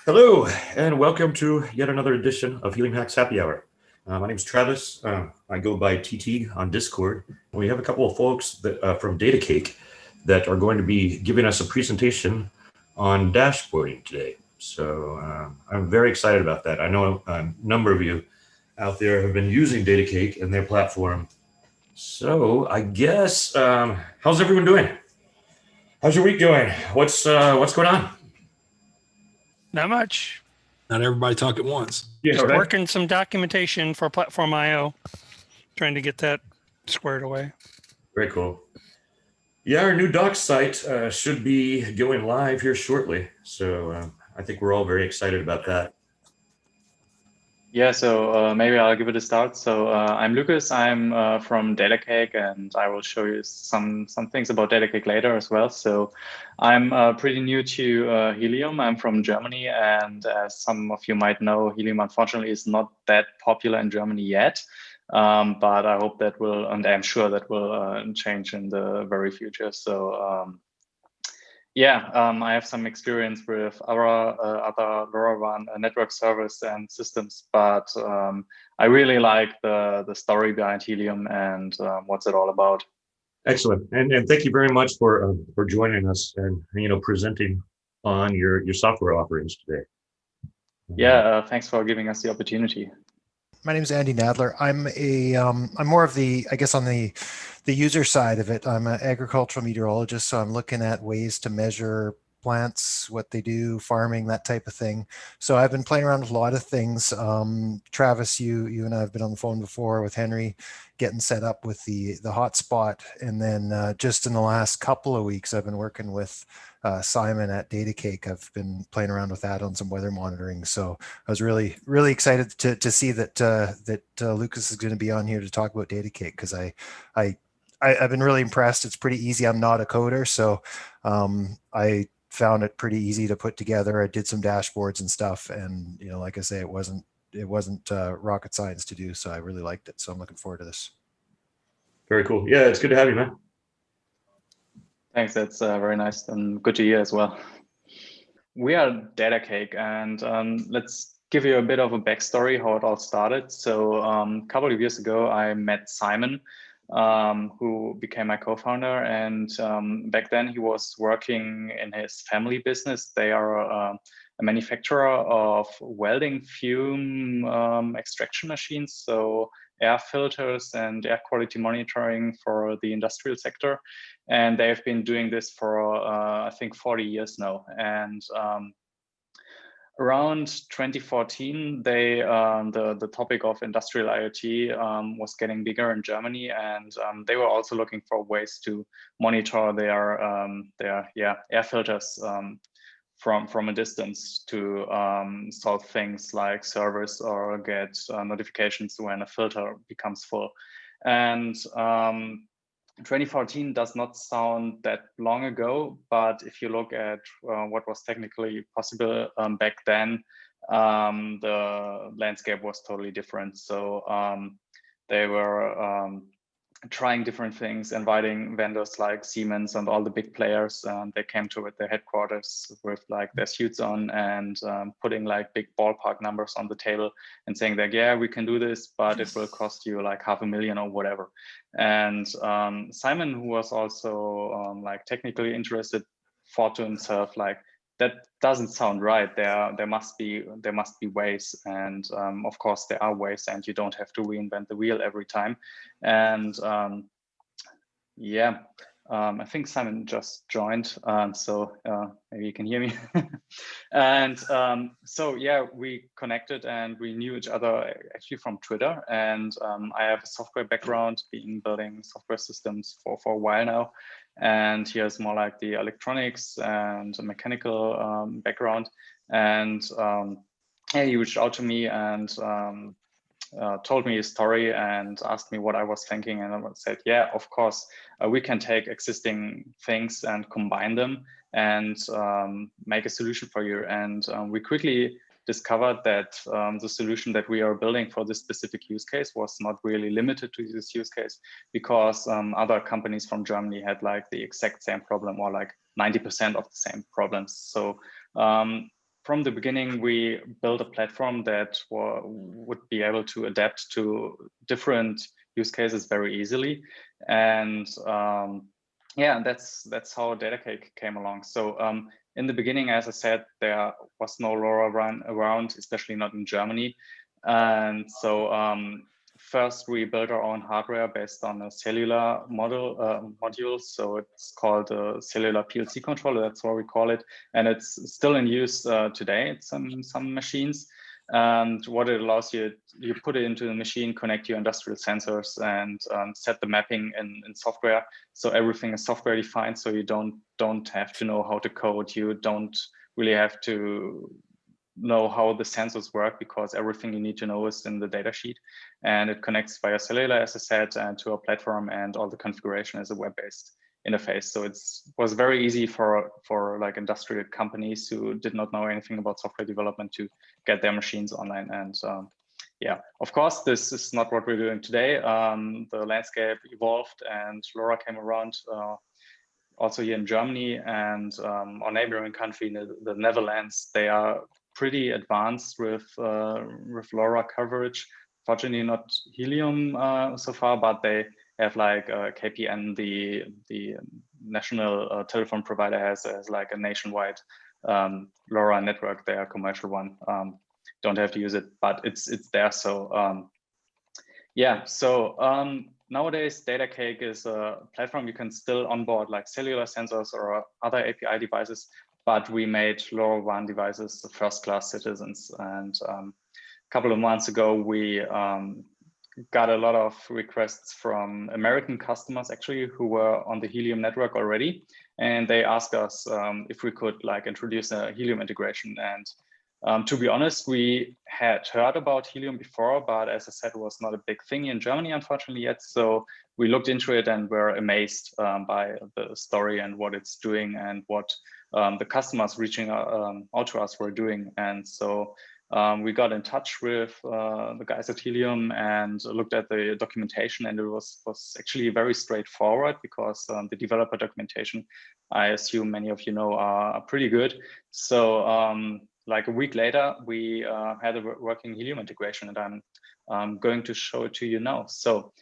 Hello, and welcome to yet another edition of Helium Hacks Happy Hour. My name is Travis. I go by TT on Discord. We have a couple of folks from Datacake that are going to be giving us a presentation on dashboarding today. So I'm very excited about that. I know a number of you out there have been using Datacake and their platform. So I guess, how's everyone doing? How's your week going? What's going on? Not much. Not everybody talk at once. Yeah, Just right. working some documentation for Platform IO, trying to get that squared away. Very cool. Yeah, our new doc site should be going live here shortly. So I think we're all very excited about that. Yeah, so maybe I'll give it a start. So I'm Lucas. I'm from Datacake, and I will show you some things about Datacake later as well. So I'm pretty new to Helium. I'm from Germany, and as some of you might know, Helium unfortunately is not that popular in Germany yet. But I hope that will, and I'm sure that will change in the very future. So yeah, I have some experience with other LoRaWAN network servers and systems, but I really like the story behind Helium and what's it all about. Excellent, and thank you very much for joining us and presenting on your software offerings today. Yeah, thanks for giving us the opportunity. My name is Andy Nadler. I'm more of the, I guess, on the user side of it. I'm an agricultural meteorologist, so I'm looking at ways to measure plants, what they do, farming, that type of thing. So I've been playing around with a lot of things. Travis, you and I have been on the phone before with Henry, getting set up with the hotspot, and then just in the last couple of weeks, I've been working with Simon at Datacake. I've been playing around with that on some weather monitoring. So I was really excited to see that Lucas is going to be on here to talk about Datacake, because I've been really impressed. It's pretty easy. I'm not a coder, so I found it pretty easy to put together. I did some dashboards and stuff, and like I say, it wasn't rocket science to do. So I really liked it. So I'm looking forward to this. Very cool. Yeah, it's good to have you, man. Thanks. That's very nice and good to hear as well. We are Datacake, and let's give you a bit of a backstory how it all started. So a couple of years ago, I met Simon, who became my co-founder, and back then he was working in his family business. They are a manufacturer of welding fume extraction machines, so air filters and air quality monitoring for the industrial sector. And they've been doing this for I think 40 years now. And around 2014, the topic of industrial IoT was getting bigger in Germany, and they were also looking for ways to monitor their air filters from a distance to solve things like service or get notifications when a filter becomes full. And 2014 does not sound that long ago, but if you look at what was technically possible back then, the landscape was totally different. So they were trying different things, inviting vendors like Siemens and all the big players. They came to their headquarters with like their suits on and putting like big ballpark numbers on the table and saying that, yeah, we can do this, but it will cost you like $500,000 or whatever. And Simon, who was also like technically interested, thought to himself like, that doesn't sound right. There must be ways, and of course there are ways, and you don't have to reinvent the wheel every time. And yeah, I think Simon just joined, so maybe you can hear me. And so yeah, we connected and we knew each other actually from Twitter. And I have a software background, been building software systems for a while now. And he has more like the electronics and mechanical background. And yeah, he reached out to me and told me his story and asked me what I was thinking. And I said, yeah, of course, we can take existing things and combine them and make a solution for you. And we quickly discovered that the solution that we are building for this specific use case was not really limited to this use case, because other companies from Germany had like the exact same problem, or like 90% of the same problems. So from the beginning, we built a platform that would be able to adapt to different use cases very easily. And yeah, that's how Datacake came along. So in the beginning, as I said, there was no LoRaWAN around, especially not in Germany. And so first we built our own hardware based on a cellular module. So it's called a cellular PLC controller, that's what we call it. And it's still in use today at some machines. And what it allows you, you put it into the machine, connect your industrial sensors, and set the mapping in software. So everything is software defined. So you don't have to know how to code. You don't really have to know how the sensors work, because everything you need to know is in the data sheet. And it connects via cellular, as I said, and to a platform, and all the configuration is a web-based interface. So it was very easy for like industrial companies who did not know anything about software development to get their machines online. And yeah, of course, this is not what we're doing today. The landscape evolved and LoRa came around also here in Germany, and our neighboring country, the Netherlands, they are pretty advanced with LoRa coverage. Fortunately, not Helium so far, but they have like KPN, the national telephone provider, has like a nationwide LoRa network. They are a commercial one. Don't have to use it, but it's there. So yeah, so nowadays Datacake is a platform you can still onboard like cellular sensors or other API devices, but we made LoRaWAN devices first-class citizens. And a couple of months ago, we got a lot of requests from American customers actually who were on the Helium network already, and they asked us if we could like introduce a Helium integration. And to be honest, we had heard about Helium before, but as I said, it was not a big thing in Germany, unfortunately, yet. So we looked into it and were amazed by the story and what it's doing, and what the customers reaching out to us were doing. And so we got in touch with the guys at Helium and looked at the documentation, and it was actually very straightforward, because the developer documentation, I assume many of you know, are pretty good. So like a week later, we had a working Helium integration, and I'm going to show it to you now. So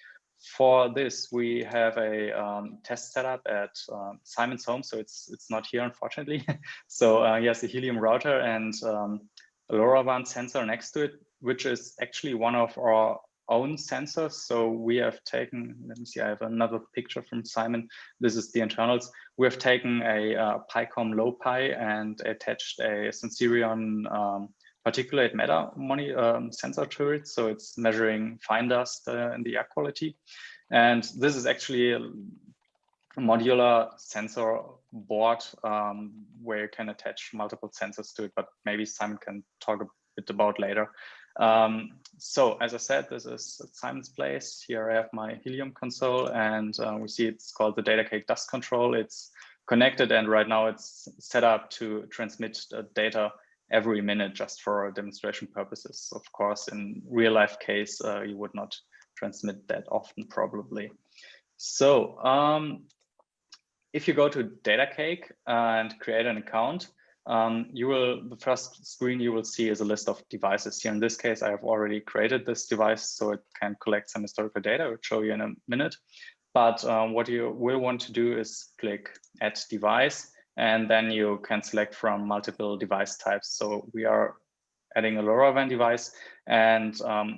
for this, we have a test setup at Simon's home. So it's not here, unfortunately. So he has a Helium router and a LoRaWAN sensor next to it, which is actually one of our own sensors. So we have taken, let me see, I have another picture from Simon. This is the internals. We have taken a PyCom low pi and attached a Sensirion particulate matter sensor to it. So it's measuring fine dust in the air quality. And this is actually a modular sensor board where you can attach multiple sensors to it, but maybe Simon can talk a bit about later. So as I said, this is Simon's place. Here I have my Helium console, and we see it's called the Datacake dust control. It's connected, and right now it's set up to transmit data every minute just for demonstration purposes. Of course, in real life case, you would not transmit that often probably. So if you go to Datacake and create an account, the first screen you will see is a list of devices. Here in this case, I have already created this device, so it can collect some historical data. I'll show you in a minute. But what you will want to do is click Add Device, and then you can select from multiple device types. So we are adding a LoRaWAN device. And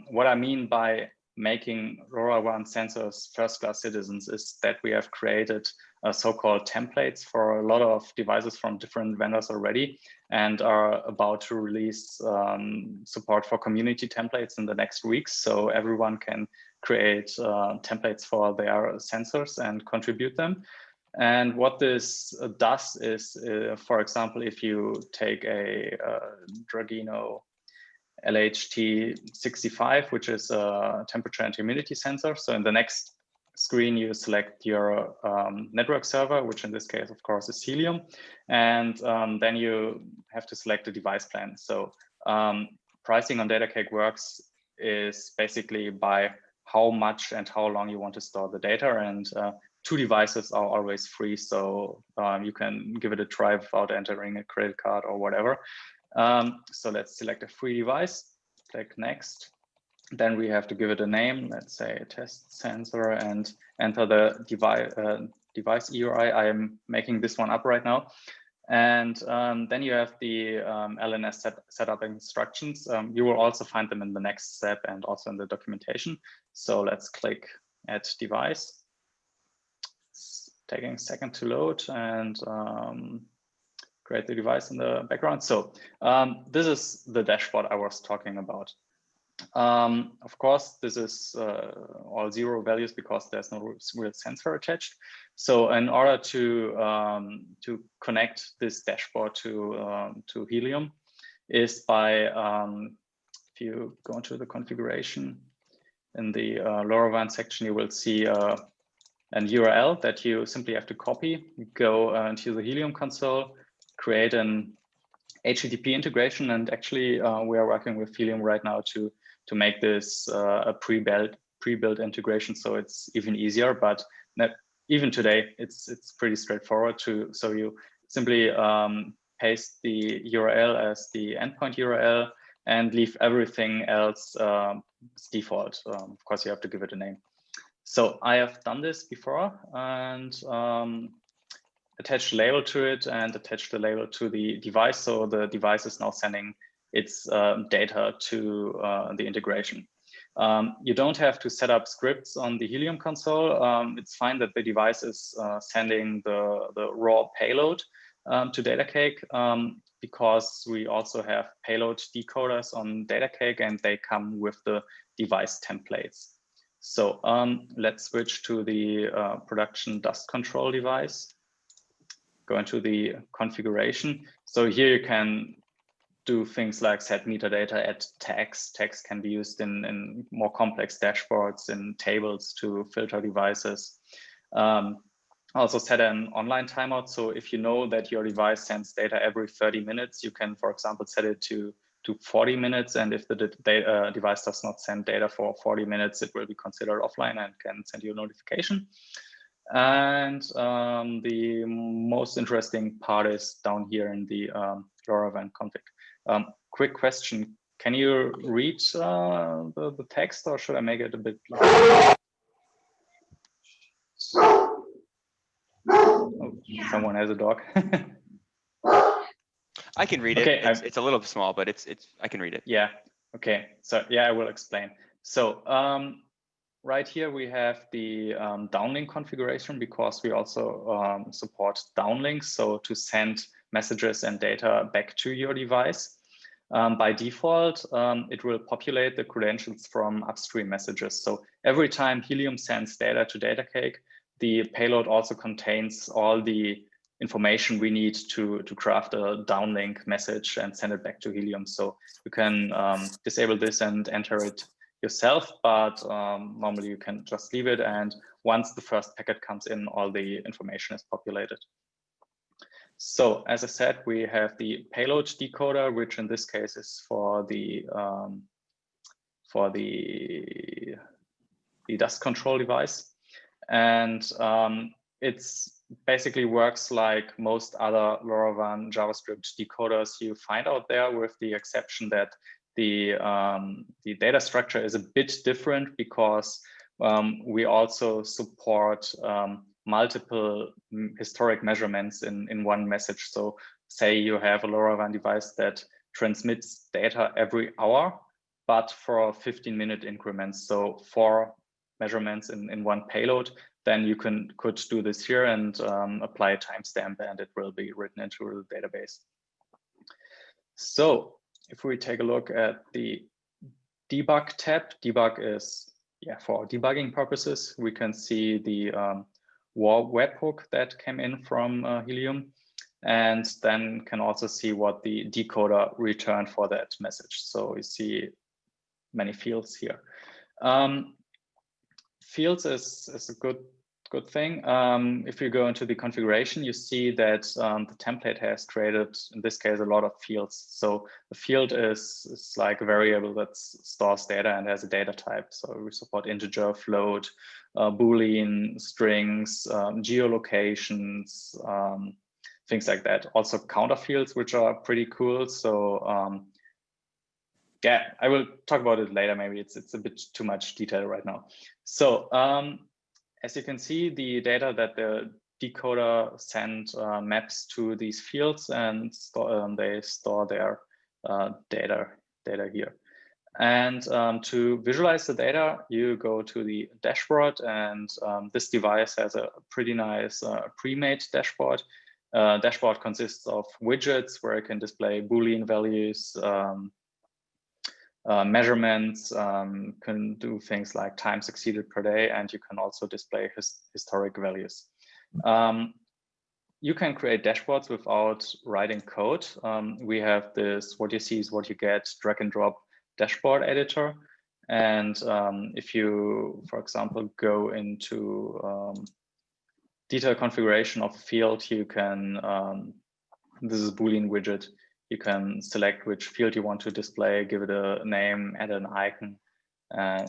what I mean by making LoRaWAN sensors first-class citizens is that we have created so-called templates for a lot of devices from different vendors already, and are about to release support for community templates in the next weeks. So everyone can create templates for their sensors and contribute them. And what this does is, for example, if you take a Dragino LHT65, which is a temperature and humidity sensor. So in the next screen, you select your network server, which in this case, of course, is Helium. And then you have to select a device plan. So pricing on Datacake works is basically by how much and how long you want to store the data. And 2 devices are always free. So you can give it a try without entering a credit card or whatever. So let's select a free device, click next. Then we have to give it a name, let's say test sensor, and enter the device URI. I am making this one up right now. And then you have the LNS setup instructions. You will also find them in the next step and also in the documentation. So let's click add device. It's taking a second to load and create the device in the background. So this is the dashboard I was talking about. Of course, this is all 0 values because there's no real sensor attached. So in order to connect this dashboard to Helium is by, if you go into the configuration in the LoRaWAN section, you will see an URL that you simply have to copy, go into the Helium console, create an HTTP integration, and actually we are working with Helium right now to make this a pre-built integration, so it's even easier. But even today, it's pretty straightforward. So you simply paste the URL as the endpoint URL and leave everything else default. Of course, you have to give it a name. So I have done this before and attached a label to it and attached the label to the device. So the device is now sending its data to the integration. You don't have to set up scripts on the Helium console. It's fine that the device is sending the raw payload to Datacake because we also have payload decoders on Datacake and they come with the device templates. So let's switch to the production dust control device. Go into the configuration. So here you can do things like set metadata, add tags. Tags can be used in more complex dashboards, in tables to filter devices. Also set an online timeout. So if you know that your device sends data every 30 minutes, you can, for example, set it to 40 minutes. And if the device does not send data for 40 minutes, it will be considered offline and can send you a notification. And the most interesting part is down here in the LoRaWAN config. Quick question, can you read the text or should I make it a bit larger? Oh, someone has a dog. I can read it. Okay, it's a little small, but I can read it. Yeah, okay, so yeah, I will explain. So right here we have the downlink configuration because we also support downlinks, so to send messages and data back to your device. By default, it will populate the credentials from upstream messages. So every time Helium sends data to Datacake, the payload also contains all the information we need to craft a downlink message and send it back to Helium. So you can disable this and enter it yourself, but normally you can just leave it. And once the first packet comes in, all the information is populated. So as I said, we have the payload decoder, which in this case is for the dust control device. And it's basically works like most other LoRaWAN JavaScript decoders you find out there, with the exception that the data structure is a bit different because we also support multiple historic measurements in one message. So say you have a LoRaWAN device that transmits data every hour, but for 15-minute increments. So 4 measurements in one payload, then you could do this here and apply a timestamp and it will be written into the database. So if we take a look at the Debug tab, debug is for debugging purposes. We can see the webhook that came in from Helium, and then can also see what the decoder returned for that message. So you see many fields here. Fields is a good thing. If you go into the configuration, you see that the template has created, in this case, a lot of fields. So the field is like a variable that stores data and has a data type. So we support integer, float, Boolean, strings, geolocations, things like that. Also counter fields, which are pretty cool. So yeah, I will talk about it later. Maybe it's a bit too much detail right now. So as you can see, the data that the decoder sent maps to these fields, and they store their data here. And to visualize the data, you go to the dashboard, and this device has a pretty nice pre-made dashboard. Dashboard consists of widgets where you can display Boolean values, measurements, can do things like times exceeded per day, and you can also display historic values. You can create dashboards without writing code. We have this, what you see is what you get, drag and drop dashboard editor. And if you, for example, go into detailed configuration of a field, you can, this is a Boolean widget. You can select which field you want to display, give it a name, add an icon,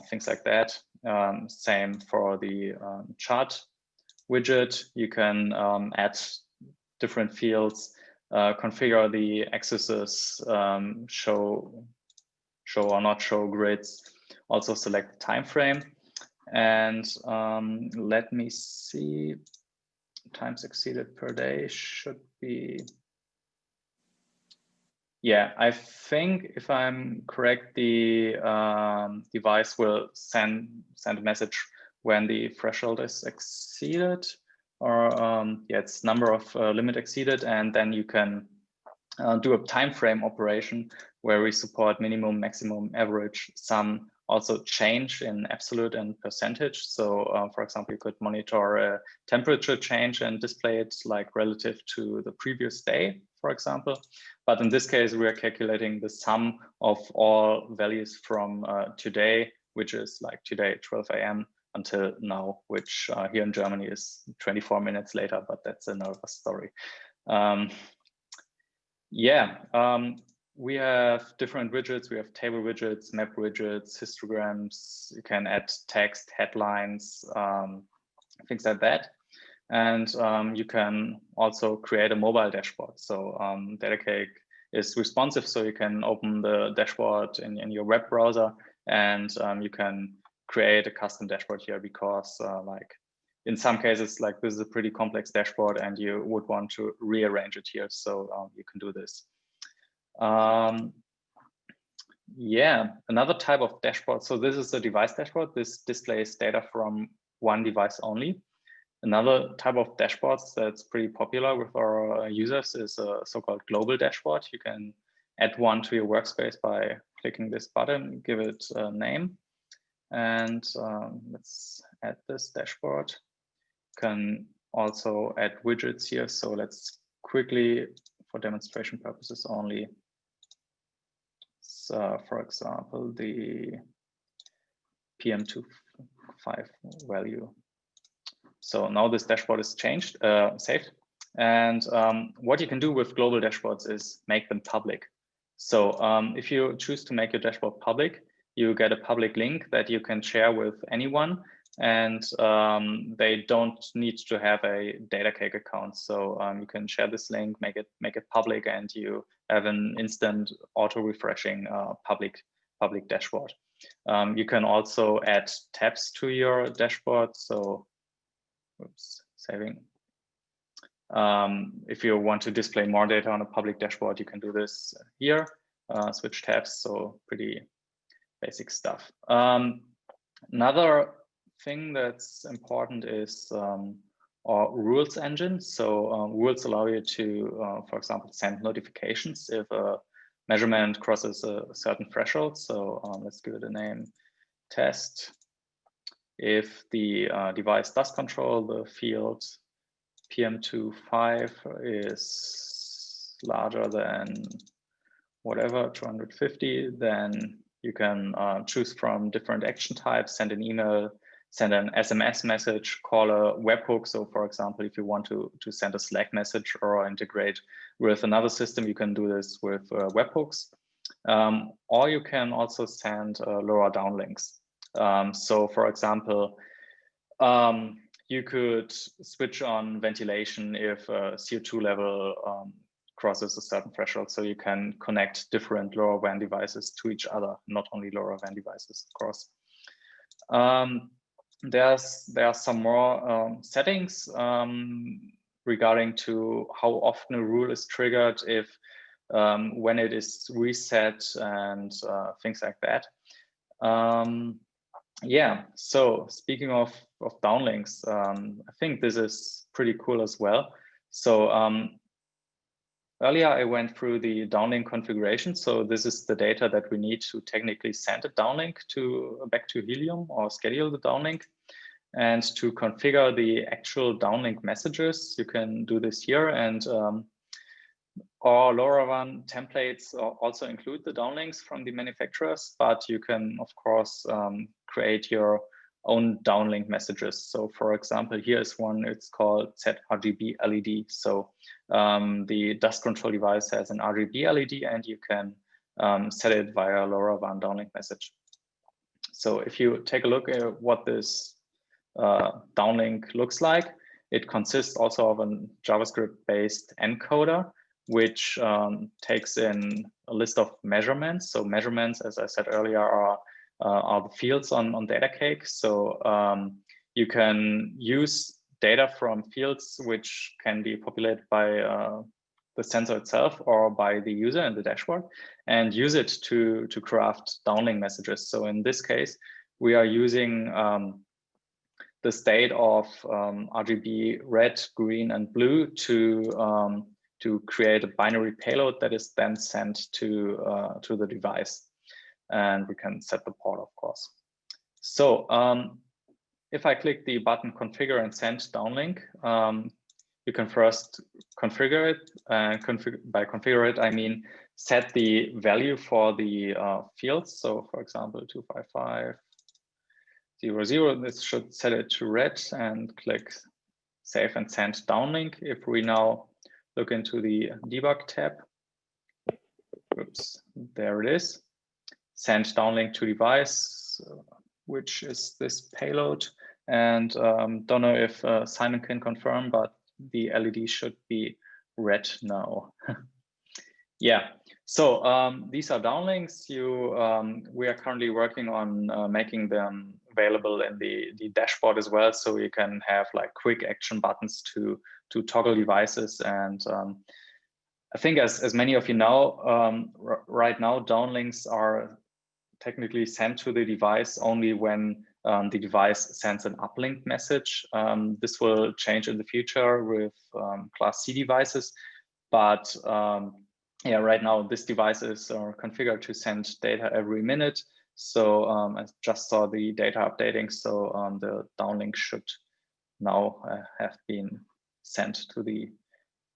things like that. Same for the chart widget. You can add different fields, configure the axes, show or not show grids, also select the time frame. And let me see, times exceeded per day should be, yeah, I think if I'm correct, the device will send a message when the threshold is exceeded, or yeah, it's number of limit exceeded, and then you can do a time frame operation where we support minimum, maximum, average, sum, also change in absolute and percentage. So for example, you could monitor a temperature change and display it like relative to the previous day, for example. But in this case, we are calculating the sum of all values from today, which is like today, 12 a.m. until now, which here in Germany is 24 minutes later, but that's another story. We have different widgets. We have table widgets, map widgets, histograms. You can add text, headlines, things like that. And you can also create a mobile dashboard. So Datacake is responsive, so you can open the dashboard in your web browser, and you can create a custom dashboard here, because like in some cases, like this is a pretty complex dashboard and you would want to rearrange it here. So you can do this. Yeah, another type of dashboard. So this is the device dashboard. This displays data from one device only. Another type of dashboards that's pretty popular with our users is a so-called global dashboard. You can add one to your workspace by clicking this button, give it a name. And let's add this dashboard. Can also add widgets here. So let's quickly, for demonstration purposes only, so for example, the PM25 value. So now this dashboard is changed, saved. And what you can do with global dashboards is make them public. So if you choose to make your dashboard public, you get a public link that you can share with anyone, and they don't need to have a Datacake account. So you can share this link, make it public, and you have an instant auto refreshing public dashboard. You can also add tabs to your dashboard. So, oops, saving. If you want to display more data on a public dashboard, you can do this here. Switch tabs, so pretty basic stuff. Another thing that's important is our rules engine. So rules allow you to, for example, send notifications if a measurement crosses a certain threshold. So let's give it a name, test. If the device does control the field PM25 is larger than whatever, 250, then you can choose from different action types, send an email, send an SMS message, call a webhook. So for example, if you want to send a Slack message or integrate with another system, you can do this with webhooks. Or you can also send LoRa downlinks. So for example, you could switch on ventilation if CO2 level crosses a certain threshold, so you can connect different LoRaWAN devices to each other, not only LoRaWAN devices, of course. There are some more settings regarding to how often a rule is triggered, if when it is reset, and things like that. Yeah, so speaking of downlinks, I think this is pretty cool as well. So earlier I went through the downlink configuration. So this is the data that we need to technically send a downlink back to Helium, or schedule the downlink. And to configure the actual downlink messages, you can do this here. And our LoRaWAN templates also include the downlinks from the manufacturers, but you can, of course, create your own downlink messages. So for example, here is one, it's called set RGB LED. So the dust control device has an RGB LED, and you can set it via LoRaWAN downlink message. So if you take a look at what this downlink looks like, it consists also of a JavaScript-based encoder, which takes in a list of measurements. So measurements, as I said earlier, are the fields on Datacake. So you can use data from fields which can be populated by the sensor itself or by the user in the dashboard, and use it to craft downlink messages. So in this case, we are using the state of RGB red, green, and blue to create a binary payload that is then sent to the device. And we can set the port, of course. So if I click the button configure and send downlink, you can first configure it. By configure it, I mean set the value for the fields. So for example, 255.0.0, this should set it to red, and click save and send downlink. If we now look into the Debug tab, oops, there it is. Send downlink to device, which is this payload. And don't know if Simon can confirm, but the LED should be red now. Yeah, so these are downlinks. We are currently working on making them available in the dashboard as well, so you can have like quick action buttons to toggle devices. And I think as many of you know, right now downlinks are technically sent to the device only when the device sends an uplink message. This will change in the future with Class C devices, but yeah, right now this device is configured to send data every minute. So I just saw the data updating, so the downlink should now have been sent to the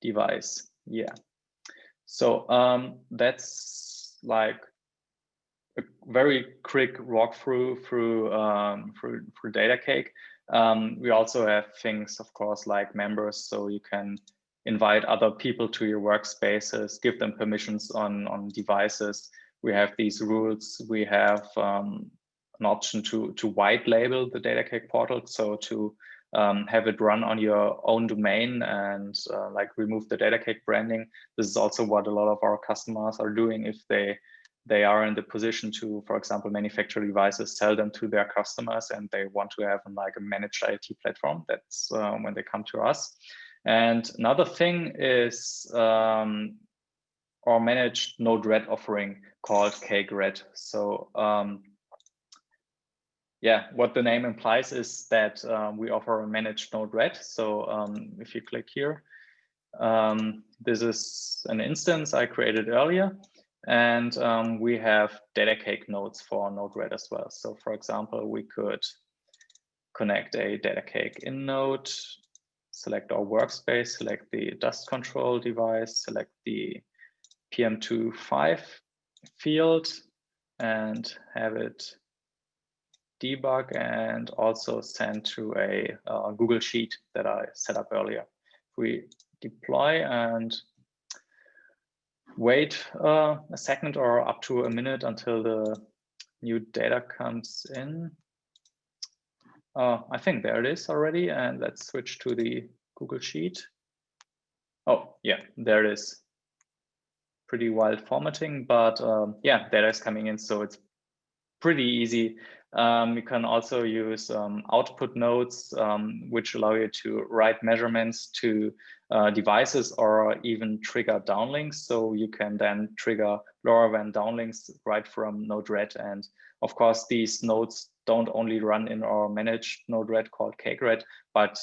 device. Yeah, so that's like a very quick walkthrough through Datacake. We also have things, of course, like members, so you can invite other people to your workspaces, give them permissions on devices. We have these rules. We have an option to white label the Datacake portal, so to have it run on your own domain and like remove the Datacake branding. This is also what a lot of our customers are doing if they are in the position to, for example, manufacture devices, sell them to their customers, and they want to have like a managed IoT platform. That's when they come to us. And another thing is our managed Node-RED offering called Cake-RED. So yeah, what the name implies is that we offer a managed Node-RED. So if you click here, this is an instance I created earlier. And we have Datacake nodes for Node-RED as well. So for example, we could connect a Datacake in node, select our workspace, select the dust control device, select the PM25 field, and have it debug and also send to a Google Sheet that I set up earlier. If we deploy and wait a second or up to a minute until the new data comes in. I think there it is already. And let's switch to the Google Sheet. Oh, yeah, there it is. Pretty wild formatting, but yeah, data is coming in, so it's pretty easy. You can also use output nodes, which allow you to write measurements to devices or even trigger downlinks. So you can then trigger LoRaWAN downlinks right from Node-RED. And of course, these nodes don't only run in our managed Node-RED called CakeRED, but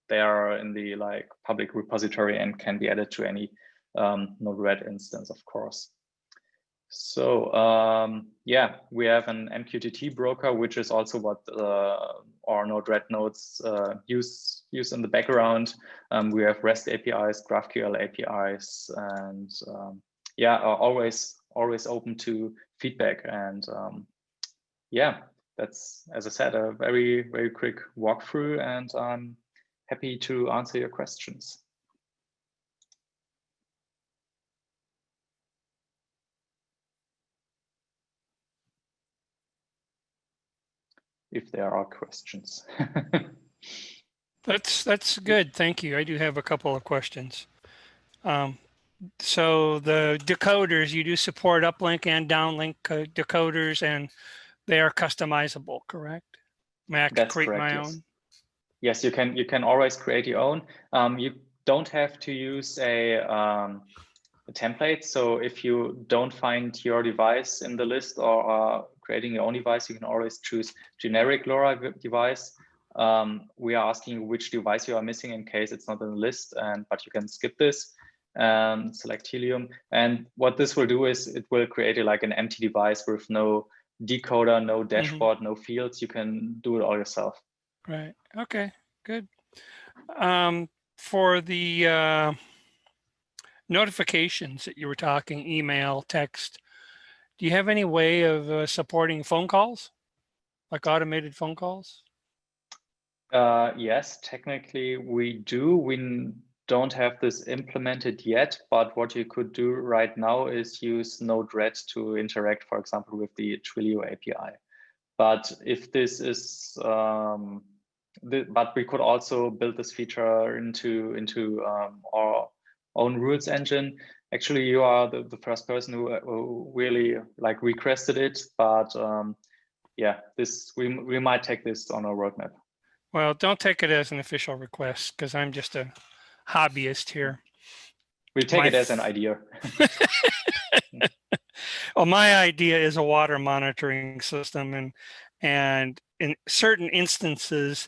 they are in the public repository and can be added to any Node-RED instance, of course. So yeah, we have an MQTT broker, which is also what our Node-RED nodes use in the background. We have REST APIs, GraphQL APIs, and yeah, are always open to feedback. And yeah, that's, as I said, a very quick walkthrough, and I'm happy to answer your questions. If there are questions. That's good. Thank you. I do have a couple of questions. So the decoders, you do support uplink and downlink decoders, and they are customizable, correct? May I create correct, my yes. own? Yes, you can always create your own. You don't have to use a template. So if you don't find your device in the list or are creating your own device, you can always choose generic LoRa device. We are asking you which device you are missing in case it's not in the list, but you can skip this and select Helium. And what this will do is it will create an empty device with no decoder, no dashboard, no fields. You can do it all yourself. Right. Okay, good. For the notifications that you were talking, email, text, do you have any way of supporting phone calls, like automated phone calls? Yes, technically we do. We don't have this implemented yet, but what you could do right now is use Node-RED to interact, for example, with the Twilio API. But if this is, but we could also build this feature into our own rules engine. Actually, you are the first person who really requested it, but yeah, we might take this on our roadmap. Well, don't take it as an official request, because I'm just a hobbyist here. We'll take it as an idea. Well, my idea is a water monitoring system, and in certain instances,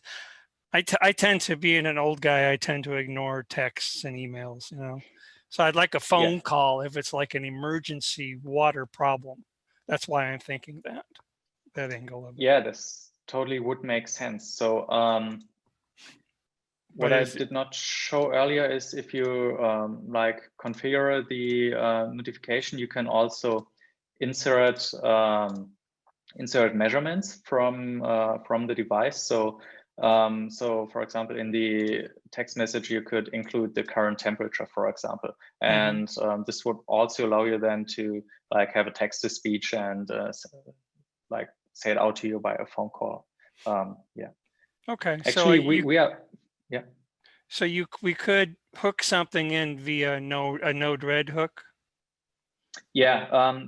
I tend to be an old guy. I tend to ignore texts and emails, So I'd like a phone call if it's like an emergency water problem. That's why I'm thinking that angle of it. Yeah, this totally would make sense. So what I did not show earlier is if you configure the notification, you can also insert measurements from the device. So so for example, in the text message, you could include the current temperature, for example, and this would also allow you then to have a text to speech and say it out to you by a phone call. Yeah. Okay. Actually, so we are. Yeah. So we could hook something in via a Node-RED hook. Yeah.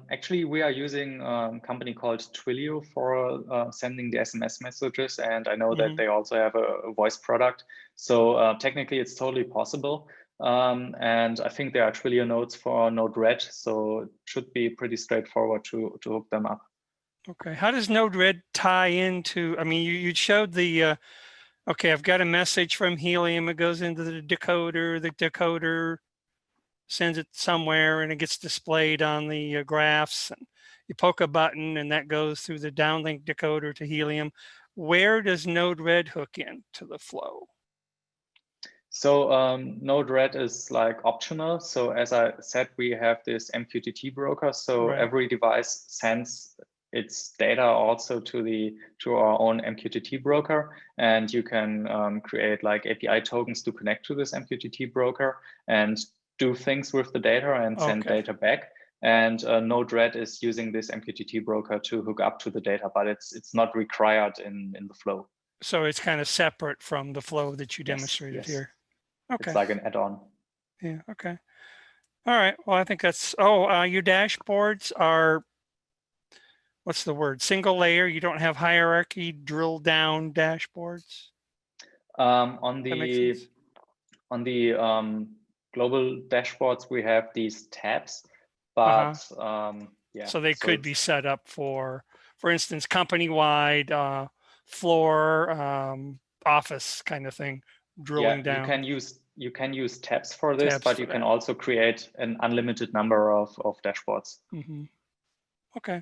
Actually, we are using a company called Twilio for sending the SMS messages, and I know that they also have a voice product. So technically, it's totally possible. And I think there are Twilio nodes for Node-RED, so it should be pretty straightforward to hook them up. Okay. How does Node-RED tie into? I mean, you showed the. Okay, I've got a message from Helium. It goes into the decoder. The decoder sends it somewhere, and it gets displayed on the graphs. And you poke a button, and that goes through the downlink decoder to Helium. Where does Node-RED hook into the flow? So Node-RED is optional. So as I said, we have this MQTT broker. So every device sends its data also to our own MQTT broker, and you can create API tokens to connect to this MQTT broker and do things with the data and send data back. And Node-RED is using this MQTT broker to hook up to the data, but it's not required in the flow. So it's kind of separate from the flow that you Yes, demonstrated yes. here. Okay. It's like an add-on. Yeah. Okay. All right. Well, I think that's. Oh, your dashboards are. What's the word? Single layer. You don't have hierarchy drill down dashboards. On That makes the sense. global dashboards, we have these tabs, but yeah. So they could be it's- set up for instance, company-wide, floor, office kind of thing, drilling yeah, down. you can use tabs for this, Tabs but for you can that. also create an unlimited number of dashboards. Okay.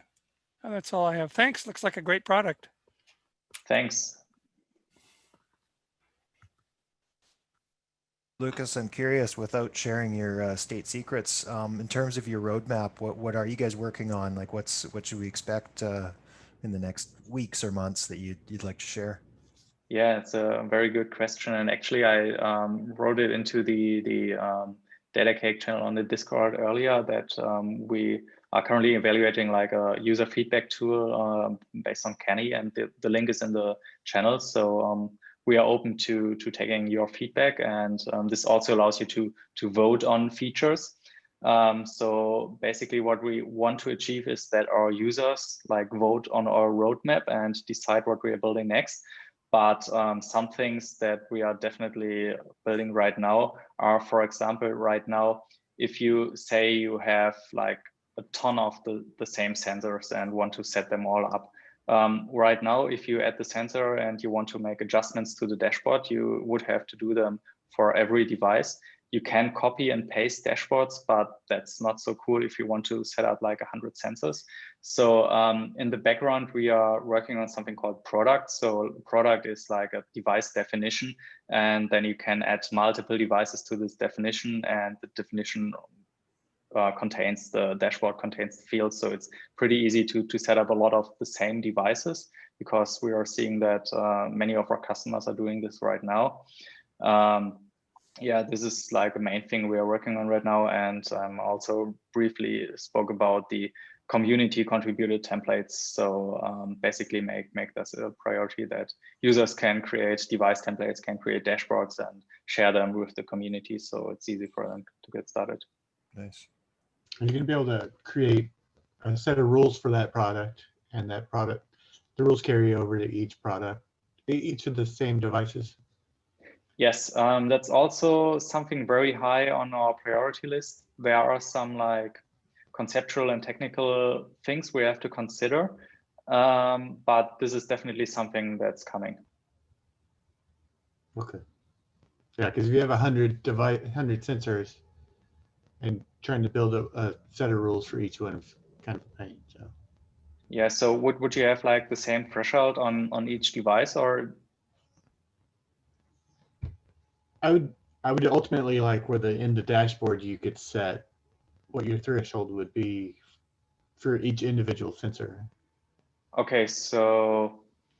Oh, that's all I have. Thanks. Looks like a great product. Thanks. Lucas, I'm curious, without sharing your state secrets, in terms of your roadmap, what are you guys working on? Like, what should we expect in the next weeks or months that you'd like to share? Yeah, it's a very good question, and actually, I wrote it into the Datacake channel on the Discord earlier that we are currently evaluating like a user feedback tool based on Kenny, and the link is in the channel. So we are open to taking your feedback, and this also allows you to vote on features. So basically, what we want to achieve is that our users like vote on our roadmap and decide what we are building next. But some things that we are definitely building right now are, for example, right now, if you say you have like a ton of the same sensors and want to set them all up. Right now, if you add the sensor and you want to make adjustments to the dashboard, you would have to do them for every device. You can copy and paste dashboards, but that's not so cool if you want to set up like 100 sensors. So in the background, we are working on something called product. So product is like a device definition, and then you can add multiple devices to this definition, and the definition contains the dashboard contains the fields. So it's pretty easy to set up a lot of the same devices, because we are seeing that many of our customers are doing this right now. Yeah, this is like a main thing we are working on right now. And also briefly spoke about the community contributed templates. So basically make this a priority, that users can create device templates, can create dashboards and share them with the community. So it's easy for them to get started. Nice. And you're going to be able to create a set of rules for that product, and that product, the rules carry over to each product, each of the same devices. Yes, that's also something very high on our priority list. There are some like conceptual and technical things we have to consider, but this is definitely something that's coming. Okay. Yeah, because if you have 100 sensors and trying to build a set of rules for each one is kind of a pain. So yeah, so would you have like the same threshold on each device, or? I would ultimately like where in the dashboard you could set what your threshold would be for each individual sensor. Okay, so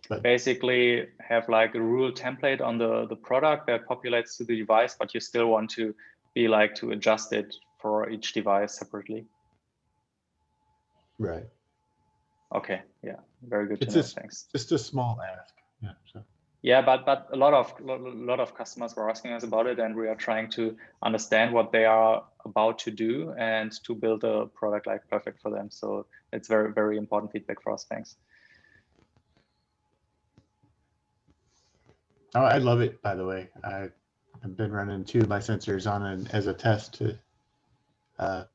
But basically have like a rule template on the product that populates to the device, but you still want to be like to adjust it for each device separately. right. Okay, yeah, very good to It's know. Thanks. just a small ask. Yeah. So. Yeah, but a lot of customers were asking us about it, and we are trying to understand what they are about to do and to build a product like perfect for them. So it's very, very important feedback for us. Thanks. Oh, I love it, by the way. I've been running 2 of my sensors on it as a test to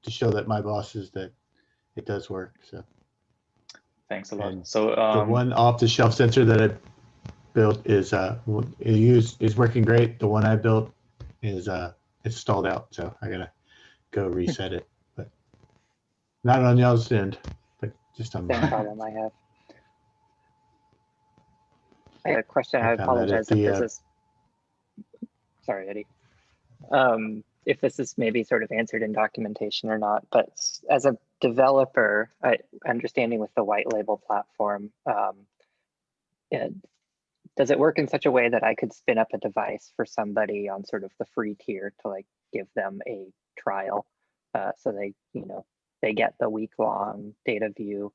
show that my bosses that it does work. So Thanks a lot. And So the one off-the-shelf sensor that I built is working great. The one I built is it's stalled out, so I gotta go reset it. But not on y'all's end, but just on Same mine. problem I have. I had a question. I I found that apologize if this is, sorry, Eddie. If this is maybe sort of answered in documentation or not, but as a developer, understanding with the white label platform, does it work in such a way that I could spin up a device for somebody on sort of the free tier to like give them a trial, so they get the week-long data view,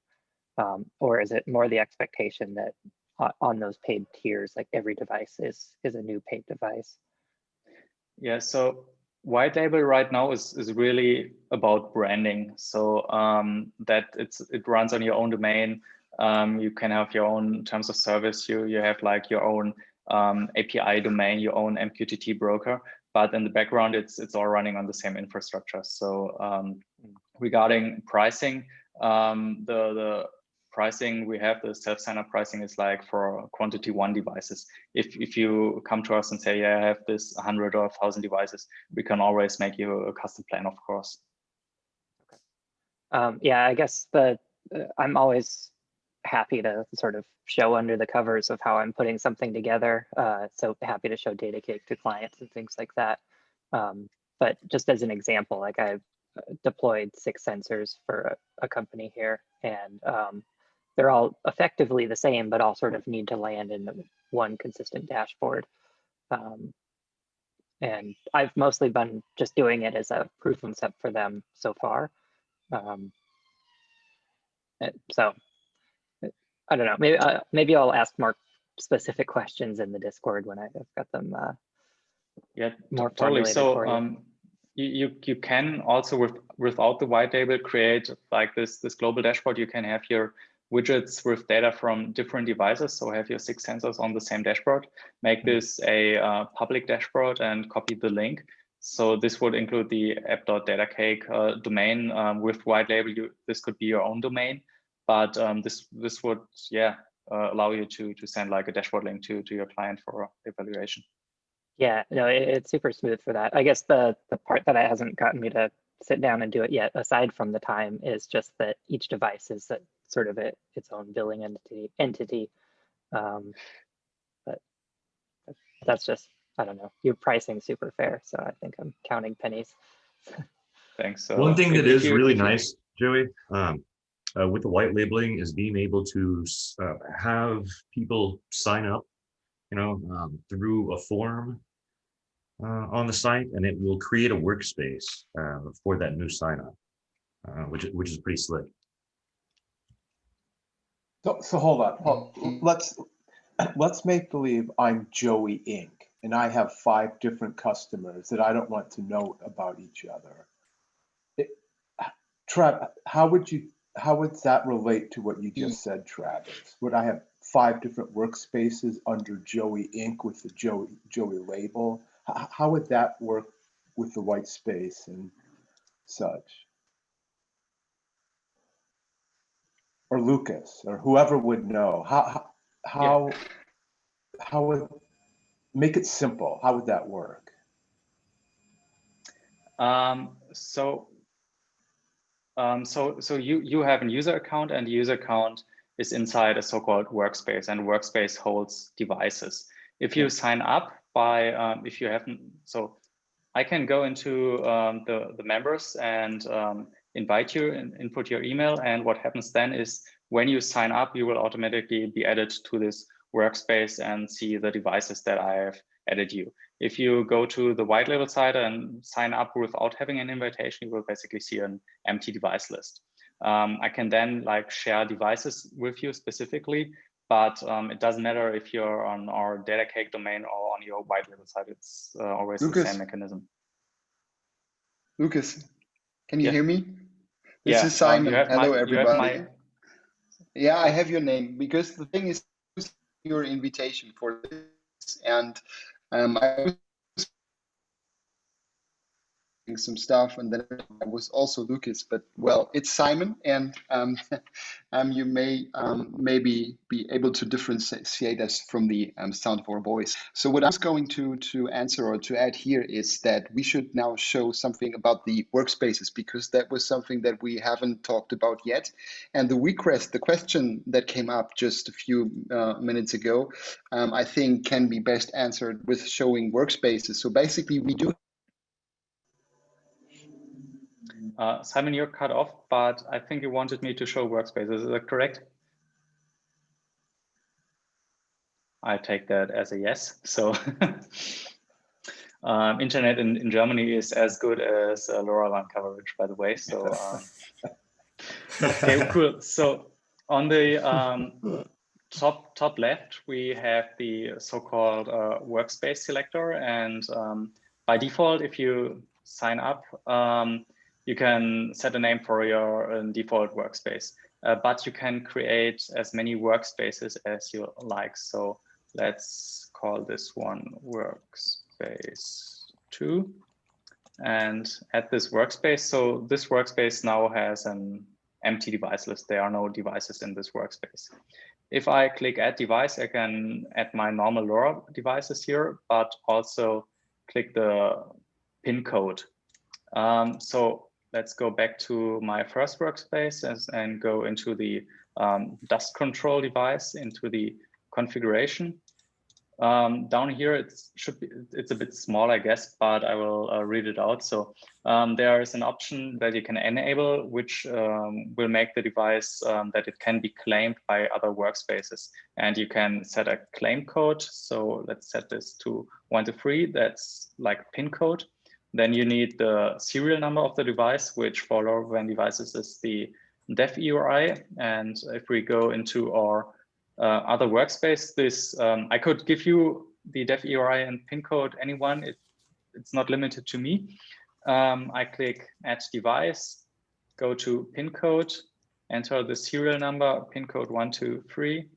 or is it more the expectation that on those paid tiers, like every device is a new paid device. Yeah, so white label right now is really about branding. So that it runs on your own domain. You can have your own terms of service. You have like your own API domain, your own MQTT broker, but in the background, it's all running on the same infrastructure. So regarding pricing, the pricing we have, the self-sign-up pricing is like for quantity 1 devices. If you come to us and say, yeah, I have this 100 or 1,000 devices, we can always make you a custom plan, of course. Yeah, I guess I'm always happy to sort of show under the covers of how I'm putting something together. So happy to show Datacake to clients and things like that. But just as an example, like I've deployed 6 sensors for a company here, and they're all effectively the same, but all sort of need to land in one consistent dashboard. And I've mostly been just doing it as a proof of concept for them so far. So I don't know, maybe I'll ask more specific questions in the Discord when I've got them yeah, more totally. formulated So for you. You can also without the white label create like this global dashboard. You can have your widgets with data from different devices. So have your 6 sensors on the same dashboard, make this a public dashboard and copy the link. So this would include the app.datacake domain with white label. This could be your own domain, but this would, yeah, allow you to send like a dashboard link to your client for evaluation. Yeah, no, it's super smooth for that. I guess the part that hasn't gotten me to sit down and do it yet, aside from the time, is just that each device is sort of its own billing entity. But that's just, I don't know, your pricing super fair. So I think I'm counting pennies. Thanks. One thing that is really nice, Joey, with the white labeling is being able to have people sign up, through a form on the site, and it will create a workspace for that new sign up, which is pretty slick. So hold on. Let's make believe I'm Joey Inc. and I have 5 different customers that I don't want to know about each other. Trav, how would that relate to what you just said, Travis? Would I have 5 different workspaces under Joey Inc. with the Joey label? How would that work with the white space and such? Or Lucas, or whoever would know. How would make it simple? How would that work? So you have a user account, and the user account is inside a so-called workspace, and workspace holds devices. If you sign up by, if you haven't, so I can go into the members and invite you and input your email. And what happens then is when you sign up, you will automatically be added to this workspace and see the devices that I have added you. If you go to the white label site and sign up without having an invitation, you will basically see an empty device list. I can then like share devices with you specifically, but it doesn't matter if you're on our Datacake domain or on your white label site. It's always the same mechanism. Lucas, can you hear me? This Yeah, is Simon. Hello, everybody. Yeah, I have your name, because the thing is your invitation for this, and I was some stuff, and then I was also Lucas, but well, it's Simon, and you may maybe be able to differentiate us from the sound of our voice. So what I was going to answer or to add here is that we should now show something about the workspaces, because that was something that we haven't talked about yet. And the question that came up just a few minutes ago, I think can be best answered with showing workspaces. So basically we do. Simon, you're cut off, but I think you wanted me to show workspaces. Is that correct? I take that as a yes. So internet in Germany is as good as LoRaWAN coverage, by the way. So okay, cool. So on the top left, we have the so-called Workspace Selector, and by default, if you sign up, you can set a name for your default workspace, but you can create as many workspaces as you like. So let's call this one Workspace 2 and add this workspace. So this workspace now has an empty device list. There are no devices in this workspace. If I click add device, I can add my normal LoRa devices here, but also click the pin code. So let's go back to my first workspace and go into the dust control device, into the configuration. Down here, it's a bit small, I guess, but I will read it out. So there is an option that you can enable, which will make the device that it can be claimed by other workspaces. And you can set a claim code. So let's set this to 1 to 3. That's like pin code. Then you need the serial number of the device, which for LoRaWAN devices is the def EURI. And if we go into our other workspace, this I could give you the def EURI and pin code, anyone. It's not limited to me. I click add device, go to pin code, enter the serial number, pin code 123,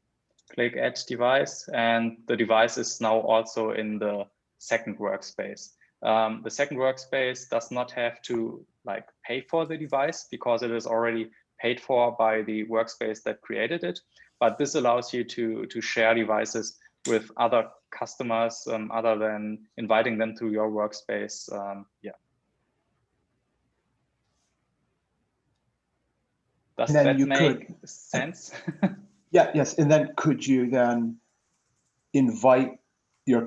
click add device, and the device is now also in the second workspace. The second workspace does not have to pay for the device because it is already paid for by the workspace that created it. But this allows you to share devices with other customers other than inviting them to your workspace. Yeah. Does that make sense? Yeah, yes. And then could you then invite your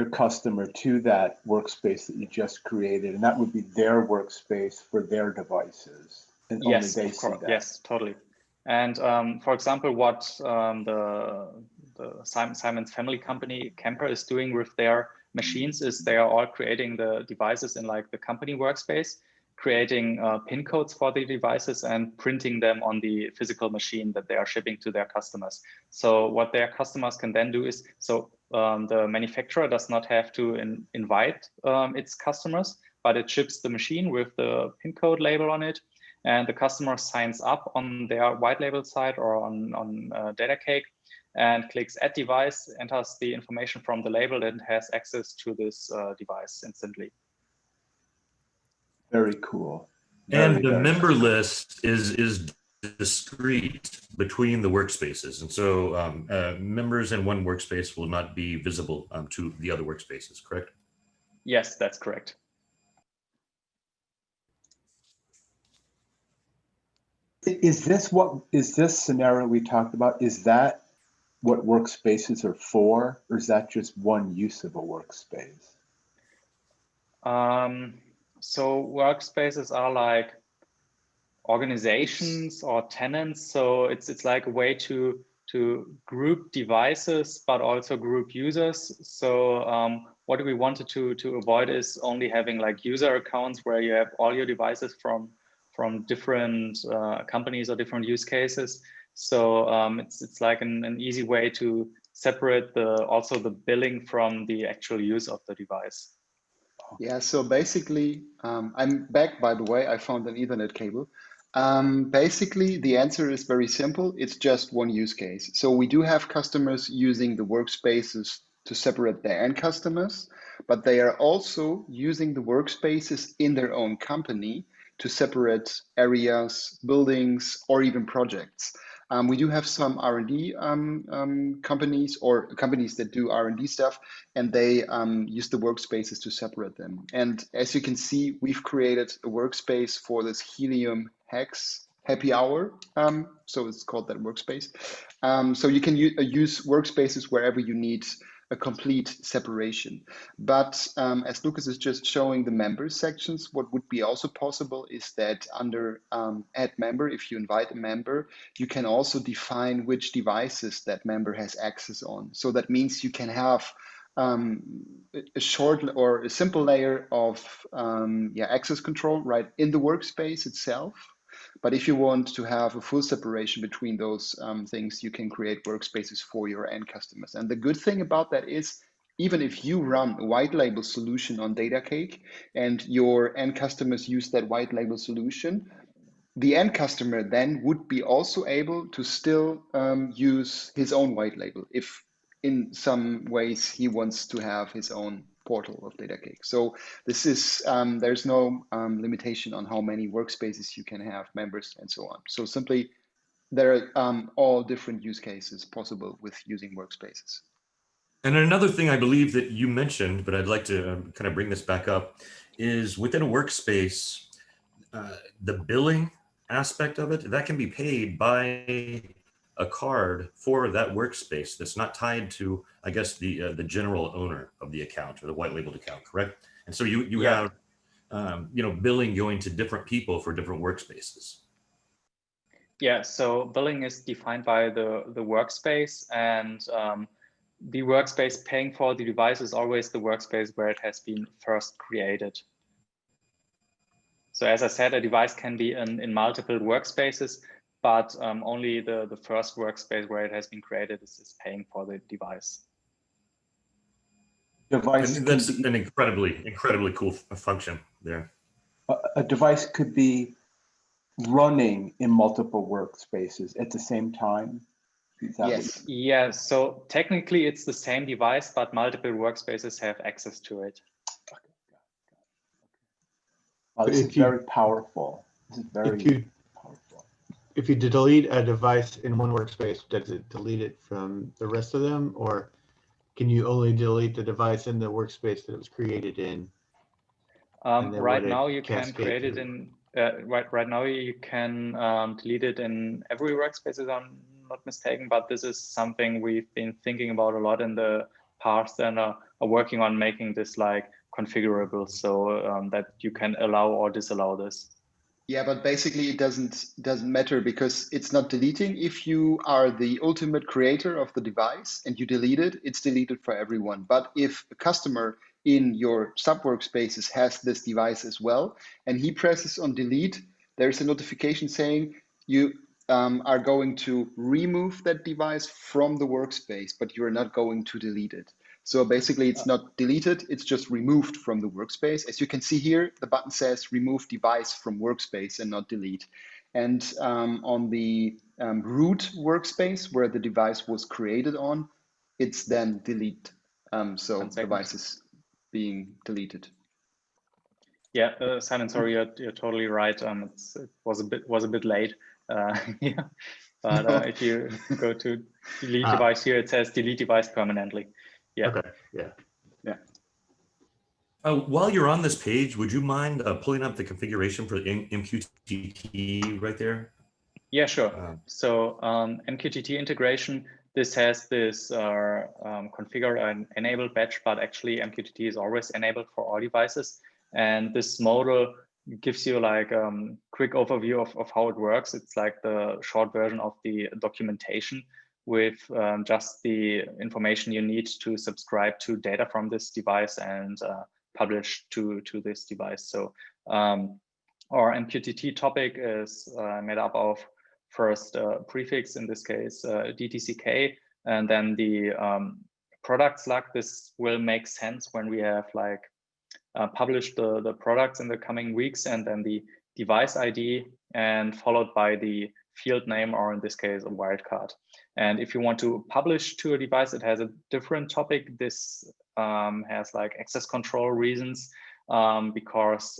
customer to that workspace that you just created, and that would be their workspace for their devices, and yes, only they of course. see that. Yes, totally. And for example, what the Simon's family company Kemper is doing with their machines is they are all creating the devices in the company workspace, creating pin codes for the devices and printing them on the physical machine that they are shipping to their customers. So what their customers can then do is, the manufacturer does not have to invite its customers, but it ships the machine with the pin code label on it. And the customer signs up on their white label site or on Datacake and clicks add device, enters the information from the label, and has access to this device instantly. Very cool. And the member list is discrete between the workspaces. And so members in one workspace will not be visible to the other workspaces, correct? Yes, that's correct. Is this scenario we talked about, is that what workspaces are for, or is that just one use of a workspace? So workspaces are like organizations or tenants. So it's like a way to group devices, but also group users. So what we wanted to avoid is only having user accounts where you have all your devices from different companies or different use cases. So it's like an easy way to separate also the billing from the actual use of the device. Yeah, so basically, I'm back, by the way, I found an Ethernet cable. Basically, the answer is very simple. It's just one use case. So we do have customers using the workspaces to separate their end customers, but they are also using the workspaces in their own company to separate areas, buildings, or even projects. We do have some R&D companies or companies that do R&D stuff, and they use the workspaces to separate them. And as you can see, we've created a workspace for this Helium Happy Hour. So it's called that workspace. So you can use workspaces wherever you need a complete separation. But as Lucas is just showing the members sections, what would be also possible is that under add member, if you invite a member, you can also define which devices that member has access on. So that means you can have a short or a simple layer of access control right in the workspace itself. But if you want to have a full separation between those things, you can create workspaces for your end customers. And the good thing about that is, even if you run a white label solution on Datacake and your end customers use that white label solution, the end customer then would be also able to still use his own white label if in some ways he wants to have his own portal of Datacake. So this is, there's no limitation on how many workspaces you can have, members and so on. So simply, there are all different use cases possible with using workspaces. And another thing I believe that you mentioned, but I'd like to kind of bring this back up, is within a workspace, the billing aspect of it, that can be paid by a card for that workspace that's not tied to, I guess, the general owner of the account or the white labeled account, correct? And so you have, you know, billing going to different people for different workspaces. Yeah, so billing is defined by the workspace, and the workspace paying for the device is always the workspace where it has been first created. So as I said, a device can be in multiple workspaces, but only the first workspace where it has been created is paying for the device. Device And that's can be, an incredibly cool function there. a device could be running in multiple workspaces at the same time. Yes. Yeah, so technically it's the same device, but multiple workspaces have access to it. Oh, this is very powerful. This is very powerful. If you delete a device in one workspace, does it delete it from the rest of them, or can you only delete the device in the workspace that it was created in? Right now you can create it in. Right now you can delete it in every workspace, if I'm not mistaken. But this is something we've been thinking about a lot in the past, and are working on making this like configurable, so that you can allow or disallow this. Yeah, but basically it doesn't matter, because it's not deleting. If you are the ultimate creator of the device and you delete it, it's deleted for everyone. But if a customer in your sub workspaces has this device as well, and he presses on delete, there's a notification saying you are going to remove that device from the workspace, but you're not going to delete it. So basically it's not deleted, it's just removed from the workspace. As you can see here, the button says remove device from workspace and not delete. And on the root workspace where the device was created on, it's then delete. So the device is being deleted. Yeah, Simon, sorry, you're totally right. It was a bit late. Yeah. But if you go to delete device here, it says delete device permanently. Yeah. Okay. Yeah. Yeah. While you're on this page, would you mind pulling up the configuration for Mktt right there? Yeah, sure. So Mktt Integration, this has this configure and enable badge, but actually Mktt is always enabled for all devices. And this model gives you like a quick overview of how it works. It's like the short version of the documentation with just the information you need to subscribe to data from this device and publish to this device. So our Mktt topic is made up of first prefix, in this case DTCK, and then the product slug. This will make sense when we have like published the products in the coming weeks, and then the device ID, and followed by the field name, or in this case a wildcard. And if you want to publish to a device, it has a different topic. This has like access control reasons, because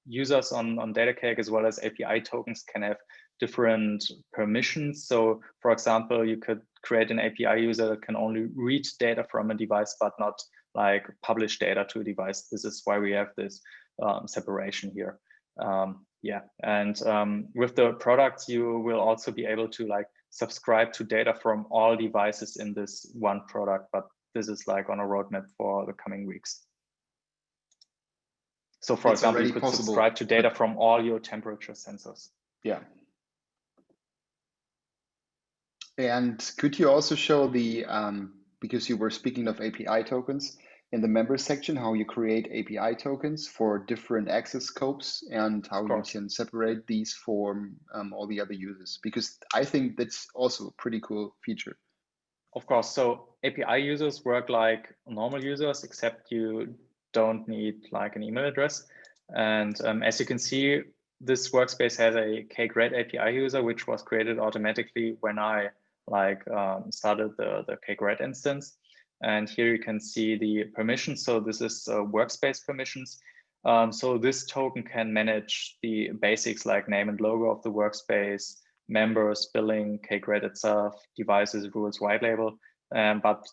users on Datacake as well as API tokens can have different permissions. So for example, you could create an API user that can only read data from a device, but not like publish data to a device. This is why we have this separation here. Yeah, and with the products, you will also be able to like subscribe to data from all devices in this one product, but this is like on a roadmap for the coming weeks. So for example, you could subscribe to data from all your temperature sensors. Yeah. And could you also show the, because you were speaking of API tokens, in the member section how you create API tokens for different access scopes and how you can separate these from all the other users? Because I think that's also a pretty cool feature. Of course. So API users work like normal users, except you don't need like an email address. And as you can see, this workspace has a Cake-Red API user, which was created automatically when I started the Cake-Red instance. And here you can see the permissions. So this is workspace permissions. So this token can manage the basics like name and logo of the workspace, members, billing, Cake-Red itself, devices, rules, white label, but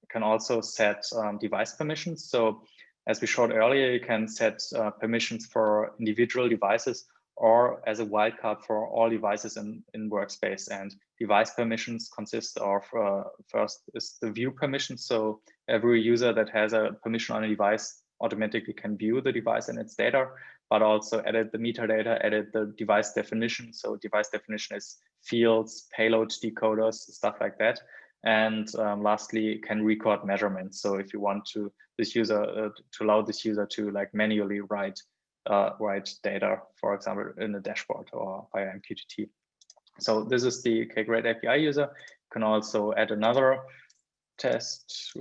can also set device permissions. So as we showed earlier, you can set permissions for individual devices or as a wildcard for all devices in Workspace. And device permissions consist of, first is the view permission. So every user that has a permission on a device automatically can view the device and its data, but also edit the metadata, edit the device definition. So device definition is fields, payload decoders, stuff like that. And lastly, can record measurements. So if you want to allow this user to like manually write data, for example, in a dashboard or via Mktt. So this is the Cake-Red API user. You can also add another test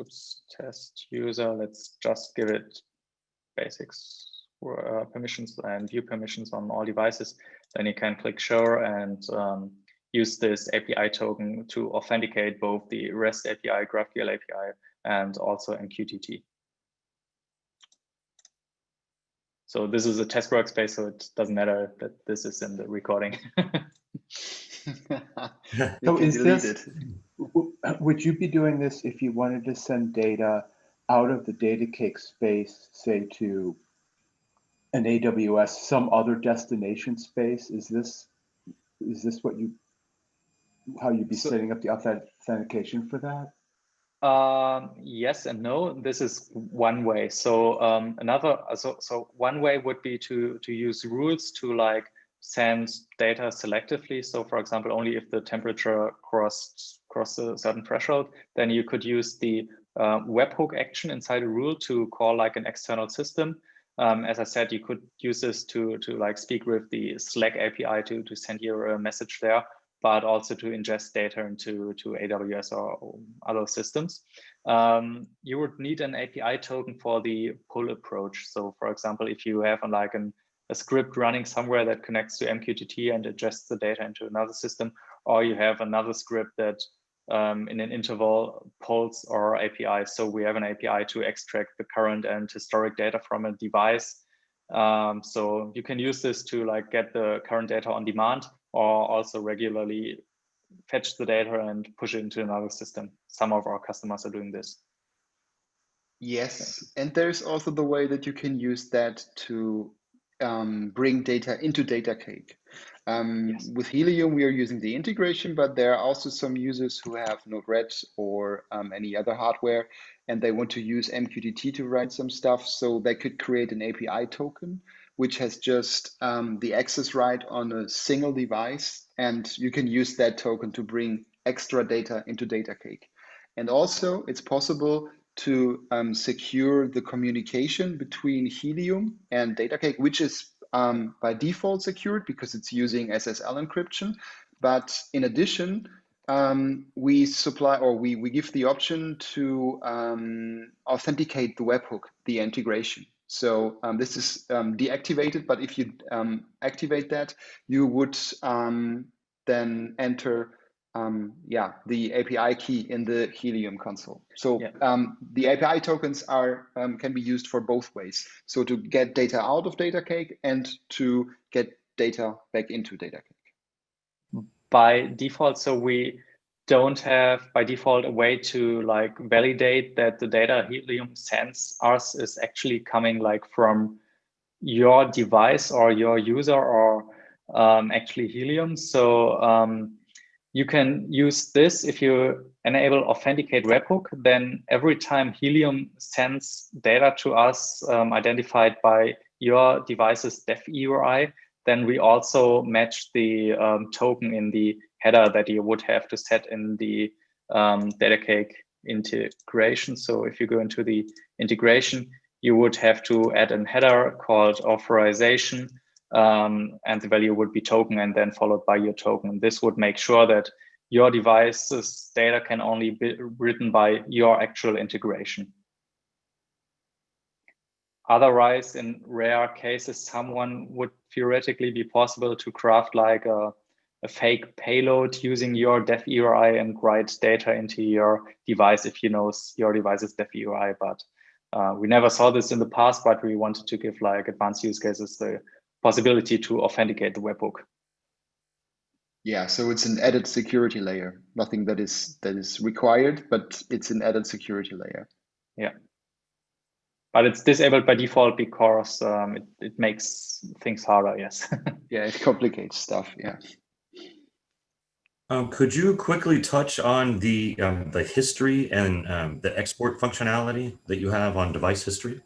user. Let's just give it basics permissions and view permissions on all devices. Then you can click show and use this API token to authenticate both the REST API, GraphQL API, and also Mktt. So this is a test workspace, so it doesn't matter that this is in the recording. So is this, would you be doing this if you wanted to send data out of the Datacake space, say to an AWS, some other destination space? Is this what how you'd be setting up the authentication for that? Yes and no. This is one way. So so one way would be to use rules to like send data selectively. So for example, only if the temperature crossed a certain threshold, then you could use the webhook action inside a rule to call like an external system. As I said, you could use this to like speak with the Slack API to send you a message there, but also to ingest data into AWS or other systems. You would need an API token for the pull approach. So for example, if you have a script running somewhere that connects to Mktt and ingests the data into another system, or you have another script that in an interval pulls our API. So we have an API to extract the current and historic data from a device. So you can use this to like get the current data on demand, or also regularly fetch the data and push it into another system. Some of our customers are doing this. Yes, and there's also the way that you can use that to bring data into Datacake. Yes. With Helium, we are using the integration, but there are also some users who have Node-RED or any other hardware, and they want to use Mktt to write some stuff. So they could create an API token, which has just the access right on a single device, and you can use that token to bring extra data into Datacake. And also, it's possible to secure the communication between Helium and Datacake, which is by default secured because it's using SSL encryption. But in addition, we supply, or we give the option to authenticate the webhook, the integration. So this is deactivated, but if you activate that, you would then enter the API key in the Helium console. So the API tokens are can be used for both ways. So to get data out of Datacake and to get data back into Datacake. By default, so we don't have by default a way to like validate that the data Helium sends us is actually coming like from your device or your user or actually Helium. So you can use this if you enable authenticate webhook, then every time Helium sends data to us identified by your device's dev URI, then we also match the token in the header that you would have to set in the Datacake integration. So if you go into the integration, you would have to add a header called authorization, and the value would be token and then followed by your token. This would make sure that your device's data can only be written by your actual integration. Otherwise, in rare cases, someone would theoretically be possible to craft like a fake payload using your dev URI and write data into your device if you know your device's dev URI. But we never saw this in the past, but we wanted to give like advanced use cases the possibility to authenticate the webhook. Yeah, so it's an added security layer. Nothing that is required, but it's an added security layer. Yeah. But it's disabled by default because it makes things harder, yes. Yeah, it complicates stuff, yeah. Could you quickly touch on the history and the export functionality that you have on device history?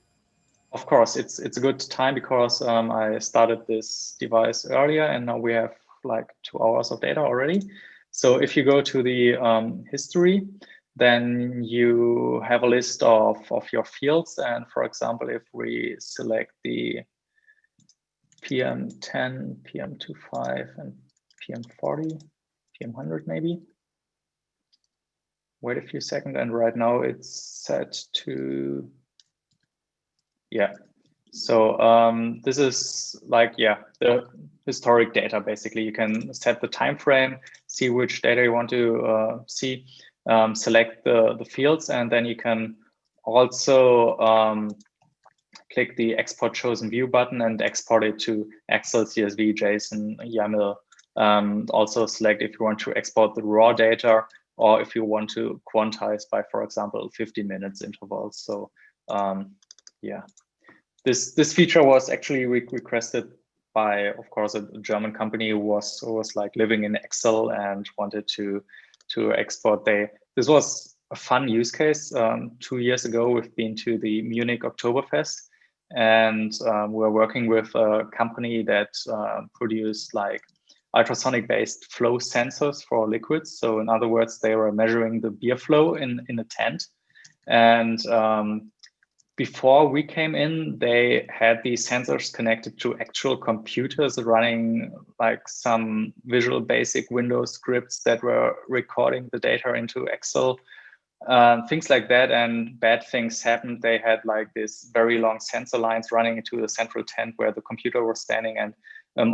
Of course, it's a good time because I started this device earlier and now we have like 2 hours of data already. So if you go to the history, then you have a list of your fields. And for example, if we select the PM10, PM25, and PM40, PM100 maybe. Wait a few seconds, and right now it's set to, yeah. So this is like, yeah, the historic data, basically. You can set the time frame, see which data you want to see, select the fields, and then you can also click the export chosen view button and export it to Excel, CSV, JSON, YAML. Also select if you want to export the raw data or if you want to quantize by, for example, 15 minutes intervals. So yeah, this feature was actually requested by, of course, a German company who was like living in Excel and wanted to export. This was a fun use case. 2 years ago, we've been to the Munich Oktoberfest, and we're working with a company that produced like ultrasonic based flow sensors for liquids. So in other words, they were measuring the beer flow in a tent. And before we came in, they had these sensors connected to actual computers running like some Visual Basic Windows scripts that were recording the data into Excel, things like that. And bad things happened. They had like this very long sensor lines running into the central tent where the computer was standing. And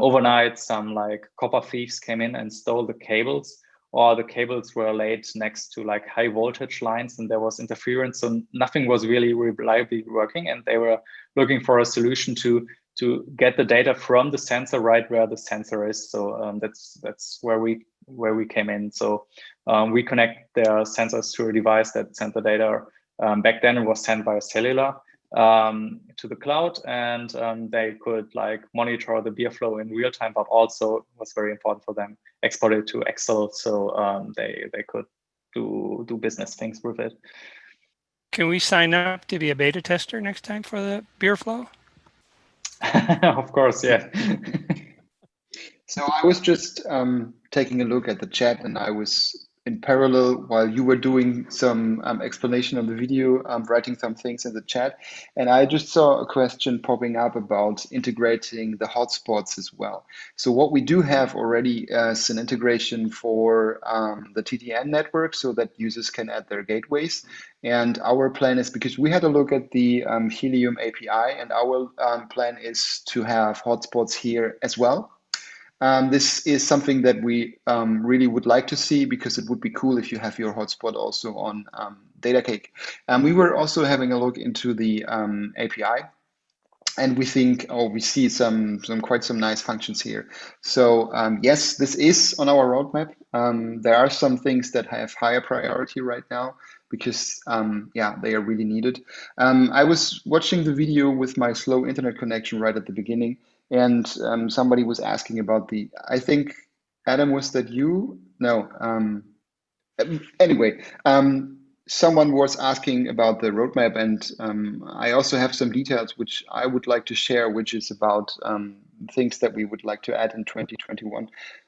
overnight, some like copper thieves came in and stole the cables, or the cables were laid next to like high voltage lines and there was interference. So nothing was really reliably working, and they were looking for a solution to get the data from the sensor right where the sensor is. So that's where we came in. So we connect their sensors to a device that sent the data. Back then it was sent by cellular to the cloud, and they could like monitor the beer flow in real time, but also it was very important for them, export it to Excel, so they could do business things with it. Can we sign up to be a beta tester next time for the beer flow? Of course, yeah. So I was just taking a look at the chat, and I was in parallel while you were doing some explanation on the video, writing some things in the chat. And I just saw a question popping up about integrating the hotspots as well. So what we do have already is an integration for the TTN network so that users can add their gateways. And our plan is, because we had a look at the Helium API, and our plan is to have hotspots here as well. This is something that we really would like to see, because it would be cool if you have your hotspot also on Datacake. We were also having a look into the API, and we think, we see quite some nice functions here. So yes, this is on our roadmap. There are some things that have higher priority right now, because yeah, they are really needed. I was watching the video with my slow internet connection right at the beginning, and somebody was asking about I think, Adam, was that you? No. Anyway, someone was asking about the roadmap, and I also have some details which I would like to share, which is about things that we would like to add in 2021.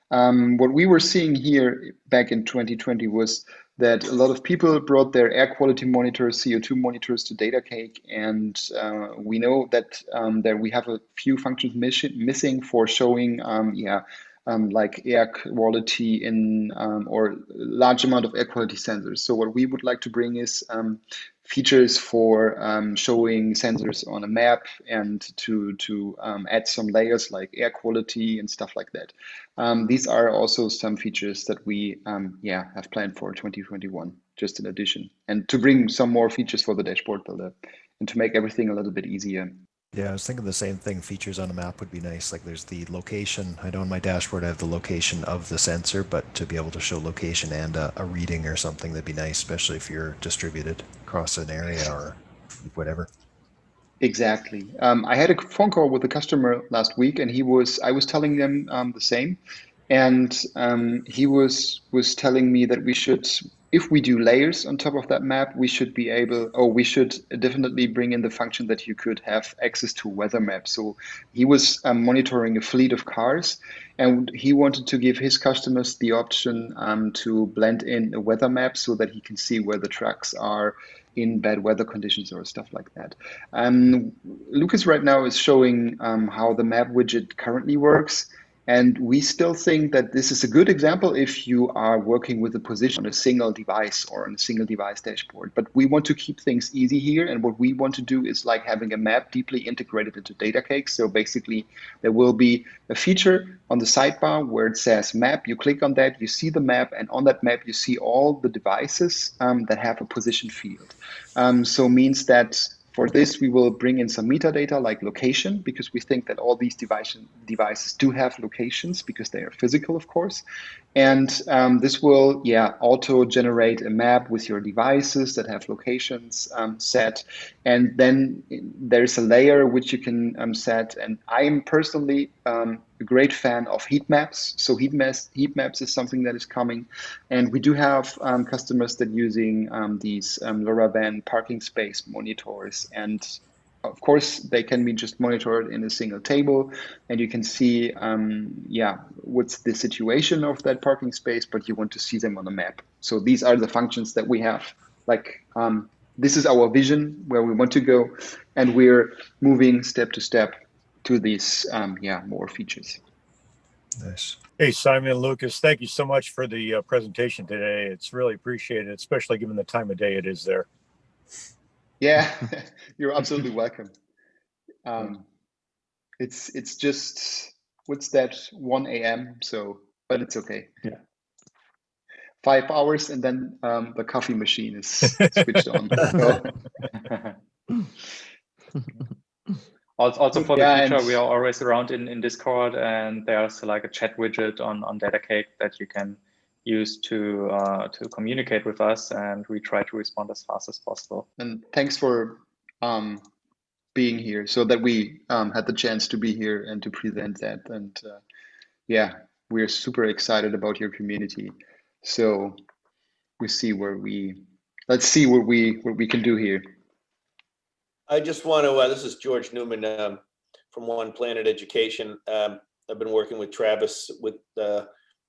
What we were seeing here back in 2020 was that a lot of people brought their air quality monitors, CO2 monitors to Datacake, and we know that that we have a few functions missing for showing, like air quality in or large amount of air quality sensors. So what we would like to bring is features for showing sensors on a map and to add some layers like air quality and stuff like that. These are also some features that we have planned for 2021, just in addition, and to bring some more features for the dashboard builder and to make everything a little bit easier. Yeah, I was thinking the same thing. Features on a map would be nice. Like there's the location. I know on my dashboard I have the location of the sensor, but to be able to show location and a reading or something, that'd be nice, especially if you're distributed across an area or whatever. Exactly. I had a phone call with a customer last week, and I was telling them the same, and he was telling me that we should, if we do layers on top of that map, we should be able, or we should definitely bring in the function that you could have access to a weather map. So he was monitoring a fleet of cars, and he wanted to give his customers the option to blend in a weather map so that he can see where the trucks are in bad weather conditions or stuff like that. Lukas right now is showing how the map widget currently works. And we still think that this is a good example if you are working with a position on a single device or on a single device dashboard. But we want to keep things easy here. And what we want to do is like having a map deeply integrated into Datacake. So basically, there will be a feature on the sidebar where it says map. You click on that, you see the map. And on that map, you see all the devices that have a position field. So means that for this, we will bring in some metadata like location, because we think that all these devices do have locations because they are physical, of course. And this will, auto generate a map with your devices that have locations set. And then there's a layer which you can set. And I'm personally a great fan of heat maps. So heat maps is something that is coming. And we do have customers that using these LoRaWAN parking space monitors. And of course, they can be just monitored in a single table, and you can see, what's the situation of that parking space, but you want to see them on a map. So these are the functions that we have. Like, this is our vision where we want to go, and we're moving step to step to these, more features. Nice. Hey, Simon and Lukas, thank you so much for the presentation today. It's really appreciated, especially given the time of day it is there. Yeah, you're absolutely welcome. It's just, what's that, 1 a.m. So, but it's okay. Yeah. 5 hours and then the coffee machine is switched on. Also for the future, we are always around in Discord, and there's like a chat widget on Datacake that you can use to communicate with us, and we try to respond as fast as possible. And thanks for being here, so that we had the chance to be here and to present that. And we're super excited about your community. So let's see what we can do here. I just want to, this is George Newman from One Planet Education. I've been working with Travis, with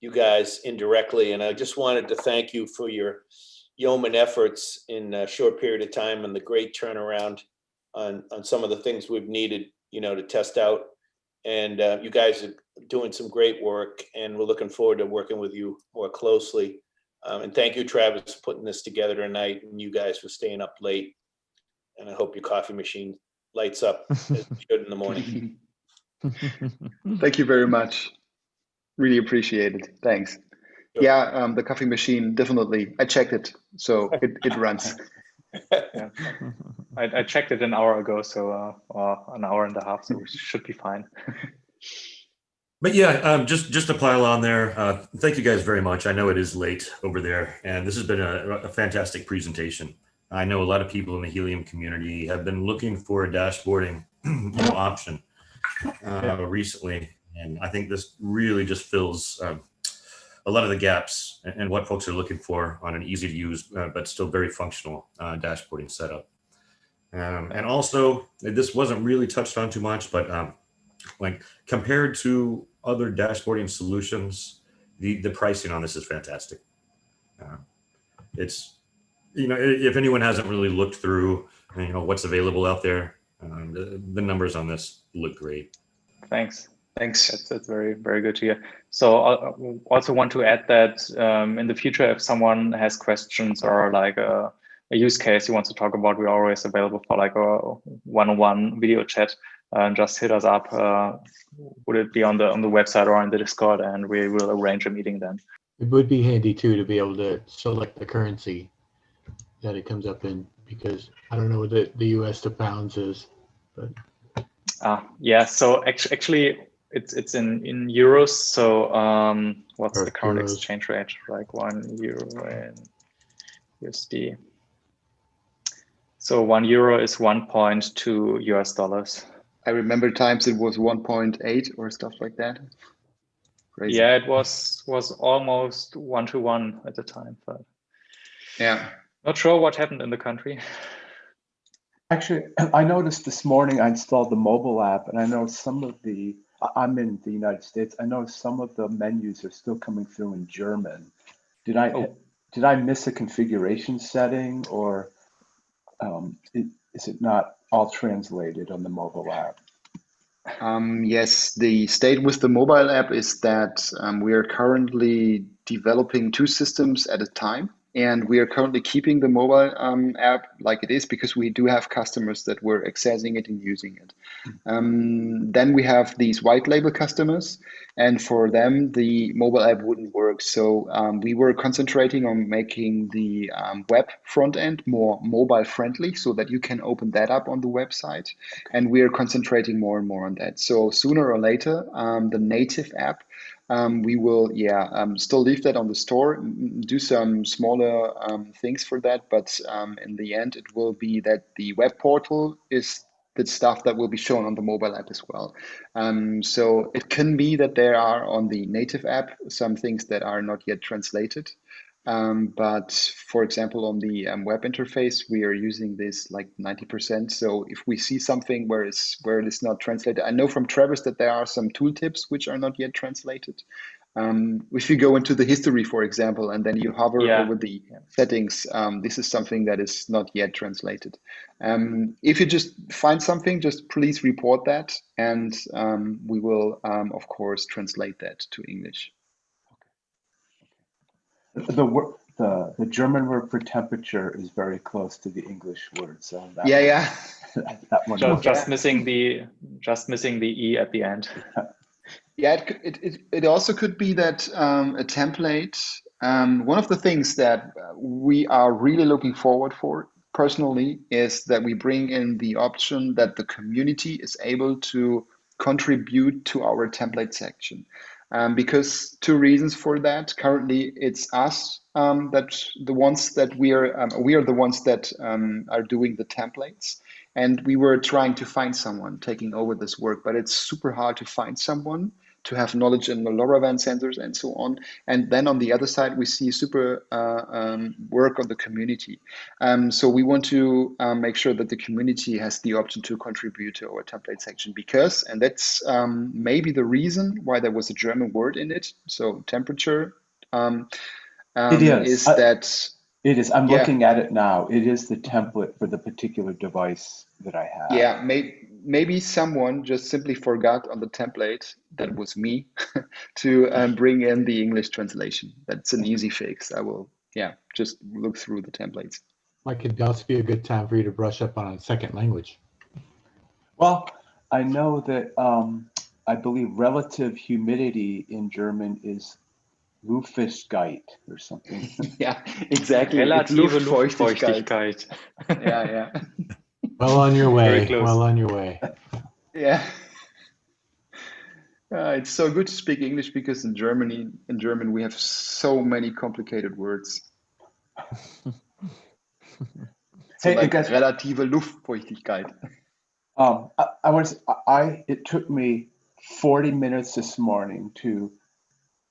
you guys indirectly, and I just wanted to thank you for your yeoman efforts in a short period of time and the great turnaround on some of the things we've needed, to test out. And you guys are doing some great work, and we're looking forward to working with you more closely. And thank you, Travis, for putting this together tonight, and you guys for staying up late. And I hope your coffee machine lights up as it should in the morning. Thank you very much. Really appreciate it. Thanks. Sure. Yeah, the coffee machine, definitely. I checked it, so it runs. Yeah. I checked it an hour ago, so an hour and a half, so we should be fine. But yeah, just to pile on there, thank you guys very much. I know it is late over there, and this has been a fantastic presentation. I know a lot of people in the Helium community have been looking for a dashboarding option recently, and I think this really just fills a lot of the gaps and what folks are looking for on an easy to use but still very functional dashboarding setup. And also, this wasn't really touched on too much, but like compared to other dashboarding solutions, the pricing on this is fantastic. It's, if anyone hasn't really looked through, what's available out there, the numbers on this look great. Thanks. That's very, very good to hear. So I also want to add that in the future, if someone has questions or like a use case you want to talk about, we're always available for like a one-on-one video chat. Just hit us up. Would it be on the website or on the Discord, and we will arrange a meeting then. It would be handy too to be able to select the currency that it comes up in, because I don't know what the US to pounds is, but yeah. So actually, it's in euros. So what's the current euros. exchange rate? Like €1 in USD. So €1 is 1.2 US. I remember times it was 1.8 or stuff like that. Crazy. Yeah, it was almost 1-to-1 at the time, but yeah, not sure what happened in the country. Actually, I noticed this morning I installed the mobile app, and I know some of I'm in the United States. I know some of the menus are still coming through in German. Did I miss a configuration setting, or is it not all translated on the mobile app? Yes, the state with the mobile app is that we are currently developing 2 systems at a time. And we are currently keeping the mobile app like it is, because we do have customers that were accessing it and using it. Then we have these white label customers, and for them, the mobile app wouldn't work. So we were concentrating on making the web front end more mobile friendly, so that you can open that up on the website. And we are concentrating more and more on that. So sooner or later, the native app, we will, still leave that on the store, do some smaller things for that. But in the end, it will be that the web portal is the stuff that will be shown on the mobile app as well. So it can be that there are on the native app some things that are not yet translated. But for example, on the web interface, we are using this like 90%. So if we see something where it is not translated, I know from Travis that there are some tooltips which are not yet translated. If you go into the history, for example, and then you hover over the settings, this is something that is not yet translated. If you just find something, just please report that, and we will, of course, translate that to English. The German word for temperature is very close to the English word, so that that one just missing the E at the end. Yeah, it also could be that a template. One of the things that we are really looking forward for personally is that we bring in the option that the community is able to contribute to our template section. Because 2 reasons for that. Currently, it's us that the ones that we are the ones that are doing the templates, and we were trying to find someone taking over this work, but it's super hard to find someone to have knowledge in the LoRaWAN sensors and so on. And then on the other side, we see super work on the community. So we want to make sure that the community has the option to contribute to our template section, because, and that's maybe the reason why there was a German word in it. So temperature it is. It is. I'm Yeah. looking at it now. It is the template for the particular device that I have. Yeah, maybe someone just simply forgot on the template, that was me, to bring in the English translation. That's an easy fix. I will, just look through the templates. Like, it'd also be a good time for you to brush up on a second language. Well, I know that I believe relative humidity in German is Luftfeuchtigkeit or something. Yeah, exactly. Relative Luftfeuchtigkeit. Yeah. Well on your Very way. close. Well on your way. Yeah. It's so good to speak English, because in German we have so many complicated words. So Hey, like guys. relative Luftfeuchtigkeit. It took me 40 minutes this morning to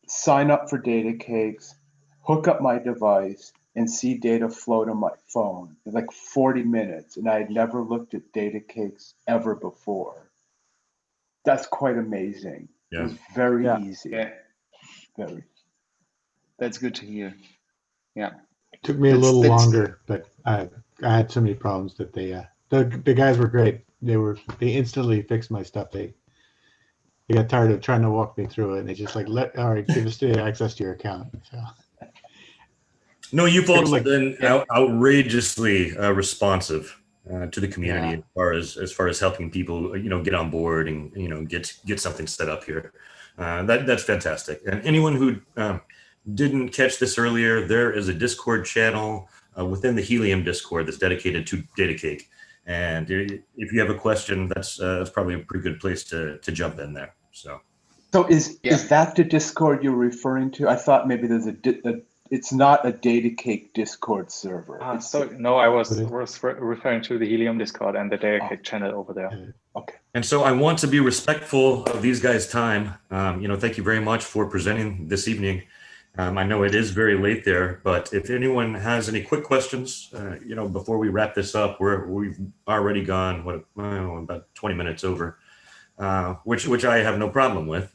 sign up for Datacakes, hook up my device, and see data flow to my phone. It's like 40 minutes, and I had never looked at Datacakes ever before. That's quite amazing. Yeah. It was very Yeah. easy. Yeah. Very. That's good to hear. Yeah. It took me a That's- little that's- longer, but I had so many problems that the guys were great. They instantly fixed my stuff. They got tired of trying to walk me through it, and they just like all right, give us the access to your account. So No, you folks like- have been outrageously responsive to the community Yeah. as far as helping people, get on board and get something set up here. That's fantastic. And anyone who didn't catch this earlier, there is a Discord channel within the Helium Discord that's dedicated to Datacake. And if you have a question, that's probably a pretty good place to jump in there. So is that the Discord you're referring to? I thought maybe there's it's not a Datacake Discord server. So no, I was referring to the Helium Discord and the Datacake channel over there. Okay. And so I want to be respectful of these guys' time. Thank you very much for presenting this evening. I know it is very late there, but if anyone has any quick questions, before we wrap this up, we've already gone about 20 minutes over, which I have no problem with,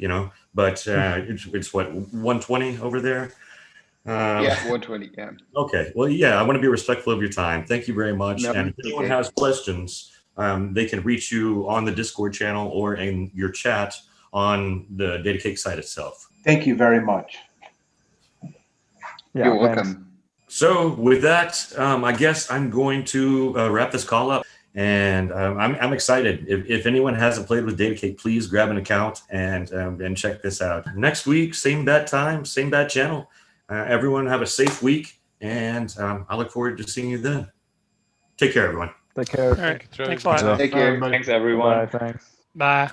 but it's what, 120 over there? Yeah, 120. Yeah. Okay. Well, yeah, I want to be respectful of your time. Thank you very much. No, And if anyone okay. has questions, they can reach you on the Discord channel or in your chat on the Datacake site itself. Thank you very much. You're welcome. So with that, I guess I'm going to wrap this call up. And I'm excited. If anyone hasn't played with Datacake, please grab an account and check this out. Next week, same bad time, same bad channel. Everyone have a safe week, and I look forward to seeing you then. Take care, everyone. Take care. All right. Thanks a lot. Take care. Thanks, everyone. Bye. Thanks. Bye.